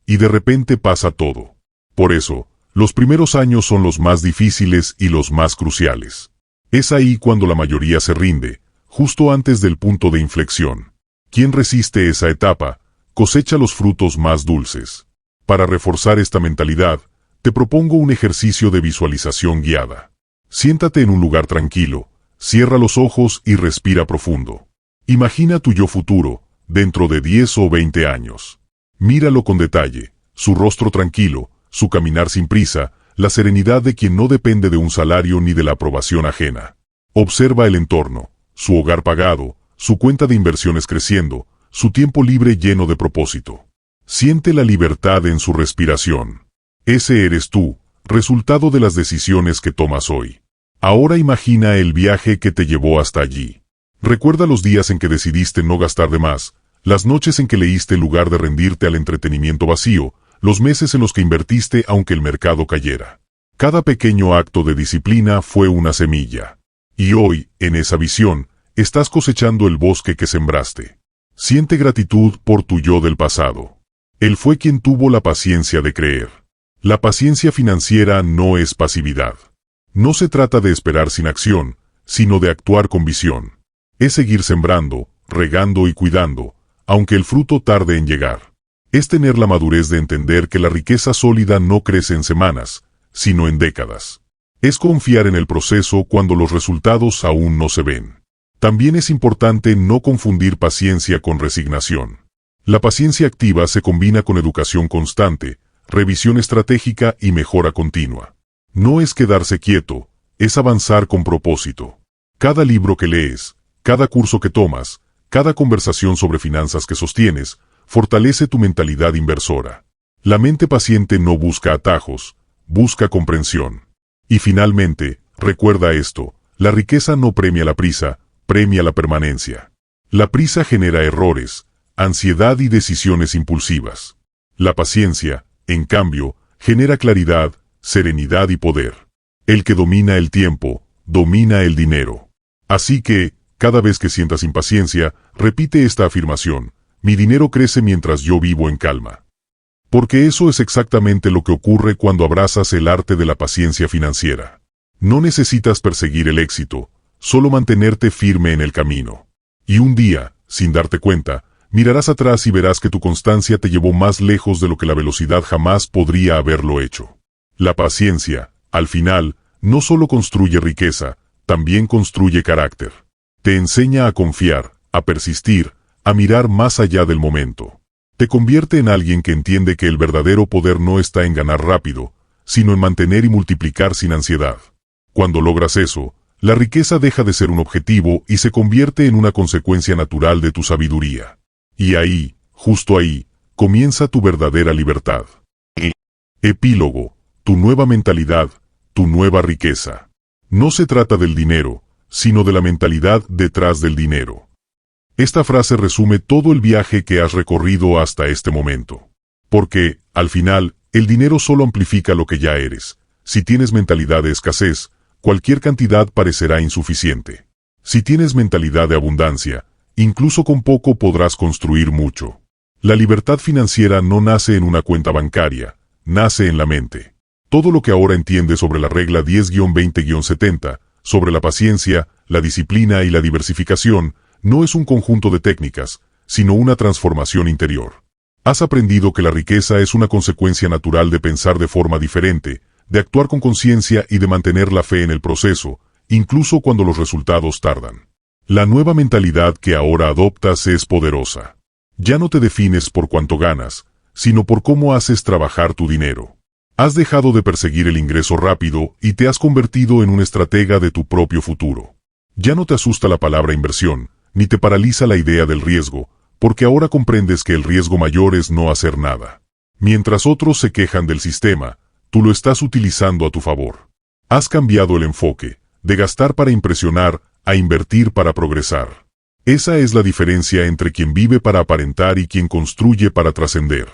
y de repente pasa todo. Por eso, los primeros años son los más difíciles y los más cruciales. Es ahí cuando la mayoría se rinde, justo antes del punto de inflexión. Quien resiste esa etapa, cosecha los frutos más dulces. Para reforzar esta mentalidad, te propongo un ejercicio de visualización guiada. Siéntate en un lugar tranquilo, cierra los ojos y respira profundo. Imagina tu yo futuro, dentro de 10 o 20 años. Míralo con detalle, su rostro tranquilo, su caminar sin prisa, la serenidad de quien no depende de un salario ni de la aprobación ajena. Observa el entorno, su hogar pagado, su cuenta de inversiones creciendo, su tiempo libre lleno de propósito. Siente la libertad en su respiración. Ese eres tú, resultado de las decisiones que tomas hoy. Ahora imagina el viaje que te llevó hasta allí. Recuerda los días en que decidiste no gastar de más, las noches en que leíste en lugar de rendirte al entretenimiento vacío, los meses en los que invertiste aunque el mercado cayera. Cada pequeño acto de disciplina fue una semilla. Y hoy, en esa visión, estás cosechando el bosque que sembraste. Siente gratitud por tu yo del pasado. Él fue quien tuvo la paciencia de creer. La paciencia financiera no es pasividad. No se trata de esperar sin acción, sino de actuar con visión. Es seguir sembrando, regando y cuidando, aunque el fruto tarde en llegar. Es tener la madurez de entender que la riqueza sólida no crece en semanas, sino en décadas. Es confiar en el proceso cuando los resultados aún no se ven. También es importante no confundir paciencia con resignación. La paciencia activa se combina con educación constante, revisión estratégica y mejora continua. No es quedarse quieto, es avanzar con propósito. Cada libro que lees, cada curso que tomas, cada conversación sobre finanzas que sostienes, fortalece tu mentalidad inversora. La mente paciente no busca atajos, busca comprensión. Y finalmente, recuerda esto, la riqueza no premia la prisa, premia la permanencia. La prisa genera errores, ansiedad y decisiones impulsivas. La paciencia, en cambio, genera claridad, serenidad y poder. El que domina el tiempo, domina el dinero. Así que, cada vez que sientas impaciencia, repite esta afirmación: mi dinero crece mientras yo vivo en calma. Porque eso es exactamente lo que ocurre cuando abrazas el arte de la paciencia financiera. No necesitas perseguir el éxito, solo mantenerte firme en el camino. Y un día, sin darte cuenta, mirarás atrás y verás que tu constancia te llevó más lejos de lo que la velocidad jamás podría haberlo hecho. La paciencia, al final, no solo construye riqueza, también construye carácter. Te enseña a confiar, a persistir, a mirar más allá del momento. Te convierte en alguien que entiende que el verdadero poder no está en ganar rápido, sino en mantener y multiplicar sin ansiedad. Cuando logras eso, la riqueza deja de ser un objetivo y se convierte en una consecuencia natural de tu sabiduría. Y ahí, justo ahí, comienza tu verdadera libertad. Epílogo: tu nueva mentalidad, tu nueva riqueza. No se trata del dinero, sino de la mentalidad detrás del dinero. Esta frase resume todo el viaje que has recorrido hasta este momento. Porque, al final, el dinero solo amplifica lo que ya eres. Si tienes mentalidad de escasez, cualquier cantidad parecerá insuficiente. Si tienes mentalidad de abundancia, incluso con poco podrás construir mucho. La libertad financiera no nace en una cuenta bancaria, nace en la mente. Todo lo que ahora entiendes sobre la regla 10-20-70, sobre la paciencia, la disciplina y la diversificación, no es un conjunto de técnicas, sino una transformación interior. Has aprendido que la riqueza es una consecuencia natural de pensar de forma diferente, de actuar con conciencia y de mantener la fe en el proceso, incluso cuando los resultados tardan. La nueva mentalidad que ahora adoptas es poderosa. Ya no te defines por cuánto ganas, sino por cómo haces trabajar tu dinero. Has dejado de perseguir el ingreso rápido y te has convertido en un estratega de tu propio futuro. Ya no te asusta la palabra inversión, ni te paraliza la idea del riesgo, porque ahora comprendes que el riesgo mayor es no hacer nada. Mientras otros se quejan del sistema, tú lo estás utilizando a tu favor. Has cambiado el enfoque, de gastar para impresionar, a invertir para progresar. Esa es la diferencia entre quien vive para aparentar y quien construye para trascender.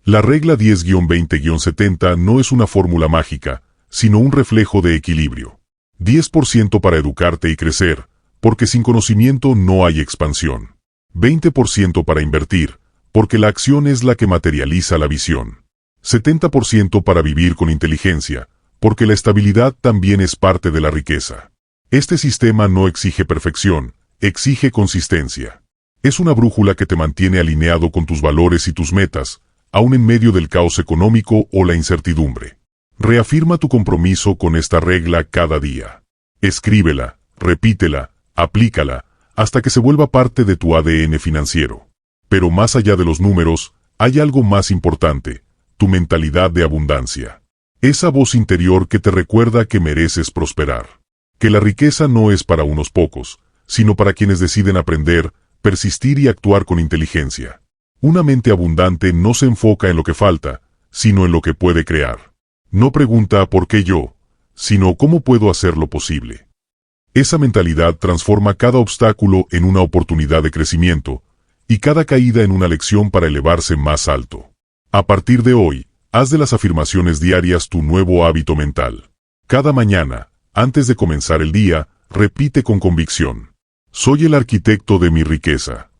La regla 10-20-70 no es una fórmula mágica, sino un reflejo de equilibrio. 10% para educarte y crecer, porque sin conocimiento no hay expansión. 20% para invertir, porque la acción es la que materializa la visión. 70% para vivir con inteligencia, porque la estabilidad también es parte de la riqueza. Este sistema no exige perfección, exige consistencia. Es una brújula que te mantiene alineado con tus valores y tus metas, aun en medio del caos económico o la incertidumbre. Reafirma tu compromiso con esta regla cada día. Escríbela, repítela, aplícala, hasta que se vuelva parte de tu ADN financiero. Pero más allá de los números, hay algo más importante, tu mentalidad de abundancia. Esa voz interior que te recuerda que mereces prosperar. Que la riqueza no es para unos pocos, sino para quienes deciden aprender, persistir y actuar con inteligencia. Una mente abundante no se enfoca en lo que falta, sino en lo que puede crear. No pregunta ¿por qué yo?, sino ¿cómo puedo hacerlo posible? Esa mentalidad transforma cada obstáculo en una oportunidad de crecimiento, y cada caída en una lección para elevarse más alto. A partir de hoy, haz de las afirmaciones diarias tu nuevo hábito mental. Cada mañana, antes de comenzar el día, repite con convicción: soy el arquitecto de mi riqueza.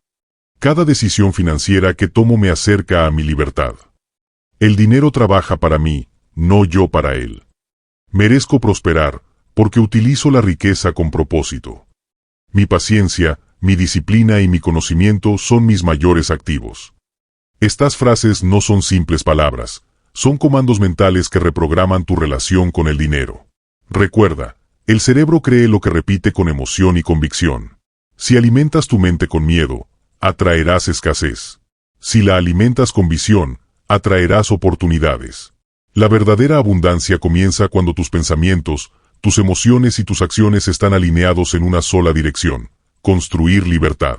Cada decisión financiera que tomo me acerca a mi libertad. El dinero trabaja para mí, no yo para él. Merezco prosperar, porque utilizo la riqueza con propósito. Mi paciencia, mi disciplina y mi conocimiento son mis mayores activos. Estas frases no son simples palabras, son comandos mentales que reprograman tu relación con el dinero. Recuerda, el cerebro cree lo que repite con emoción y convicción. Si alimentas tu mente con miedo, atraerás escasez. Si la alimentas con visión, atraerás oportunidades. La verdadera abundancia comienza cuando tus pensamientos, tus emociones y tus acciones están alineados en una sola dirección: construir libertad.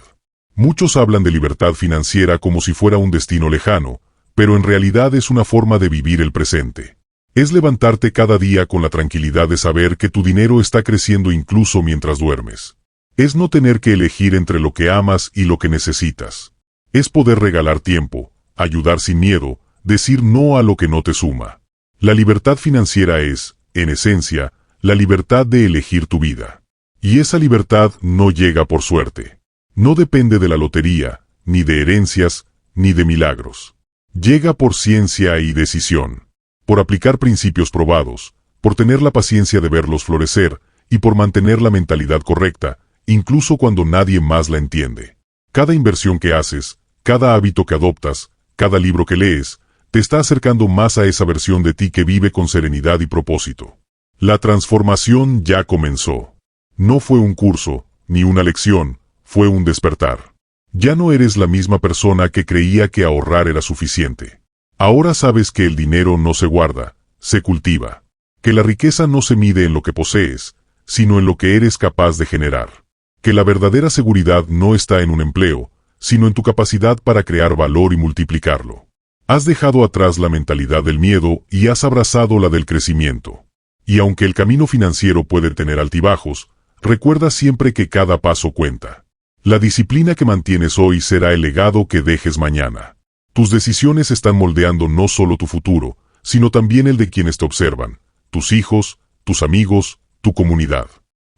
Muchos hablan de libertad financiera como si fuera un destino lejano, pero en realidad es una forma de vivir el presente. Es levantarte cada día con la tranquilidad de saber que tu dinero está creciendo incluso mientras duermes. Es no tener que elegir entre lo que amas y lo que necesitas. Es poder regalar tiempo, ayudar sin miedo, decir no a lo que no te suma. La libertad financiera es, en esencia, la libertad de elegir tu vida. Y esa libertad no llega por suerte. No depende de la lotería, ni de herencias, ni de milagros. Llega por ciencia y decisión. Por aplicar principios probados, por tener la paciencia de verlos florecer, y por mantener la mentalidad correcta, incluso cuando nadie más la entiende. Cada inversión que haces, cada hábito que adoptas, cada libro que lees, te está acercando más a esa versión de ti que vive con serenidad y propósito. La transformación ya comenzó. No fue un curso, ni una lección, fue un despertar. Ya no eres la misma persona que creía que ahorrar era suficiente. Ahora sabes que el dinero no se guarda, se cultiva. Que la riqueza no se mide en lo que posees, sino en lo que eres capaz de generar. Que la verdadera seguridad no está en un empleo, sino en tu capacidad para crear valor y multiplicarlo. Has dejado atrás la mentalidad del miedo y has abrazado la del crecimiento. Y aunque el camino financiero puede tener altibajos, recuerda siempre que cada paso cuenta. La disciplina que mantienes hoy será el legado que dejes mañana. Tus decisiones están moldeando no solo tu futuro, sino también el de quienes te observan, tus hijos, tus amigos, tu comunidad.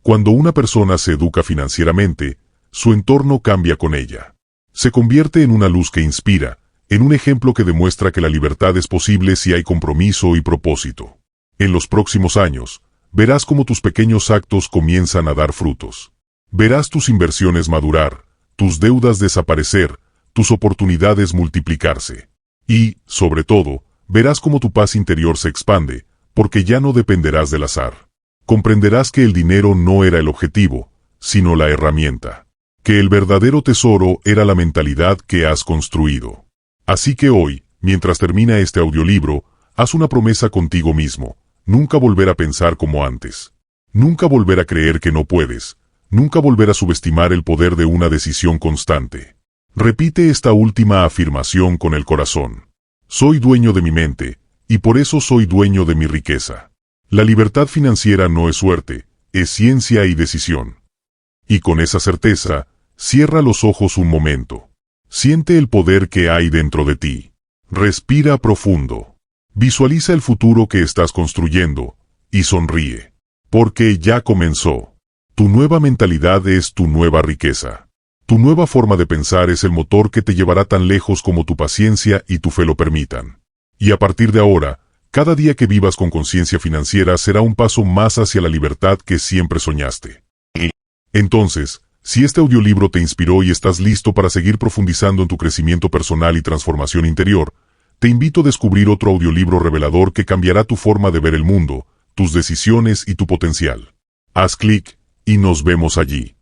Cuando una persona se educa financieramente, su entorno cambia con ella. Se convierte en una luz que inspira, en un ejemplo que demuestra que la libertad es posible si hay compromiso y propósito. En los próximos años, verás cómo tus pequeños actos comienzan a dar frutos. Verás tus inversiones madurar, tus deudas desaparecer, tus oportunidades multiplicarse. Y, sobre todo, verás cómo tu paz interior se expande, porque ya no dependerás del azar. Comprenderás que el dinero no era el objetivo, sino la herramienta. Que el verdadero tesoro era la mentalidad que has construido. Así que hoy, mientras termina este audiolibro, haz una promesa contigo mismo: nunca volver a pensar como antes. Nunca volver a creer que no puedes. Nunca volver a subestimar el poder de una decisión constante. Repite esta última afirmación con el corazón. Soy dueño de mi mente, y por eso soy dueño de mi riqueza. La libertad financiera no es suerte, es ciencia y decisión. Y con esa certeza, cierra los ojos un momento. Siente el poder que hay dentro de ti. Respira profundo. Visualiza el futuro que estás construyendo, y sonríe. Porque ya comenzó. Tu nueva mentalidad es tu nueva riqueza. Tu nueva forma de pensar es el motor que te llevará tan lejos como tu paciencia y tu fe lo permitan. Y a partir de ahora, cada día que vivas con conciencia financiera será un paso más hacia la libertad que siempre soñaste. Entonces, si este audiolibro te inspiró y estás listo para seguir profundizando en tu crecimiento personal y transformación interior, te invito a descubrir otro audiolibro revelador que cambiará tu forma de ver el mundo, tus decisiones y tu potencial. Haz clic y nos vemos allí.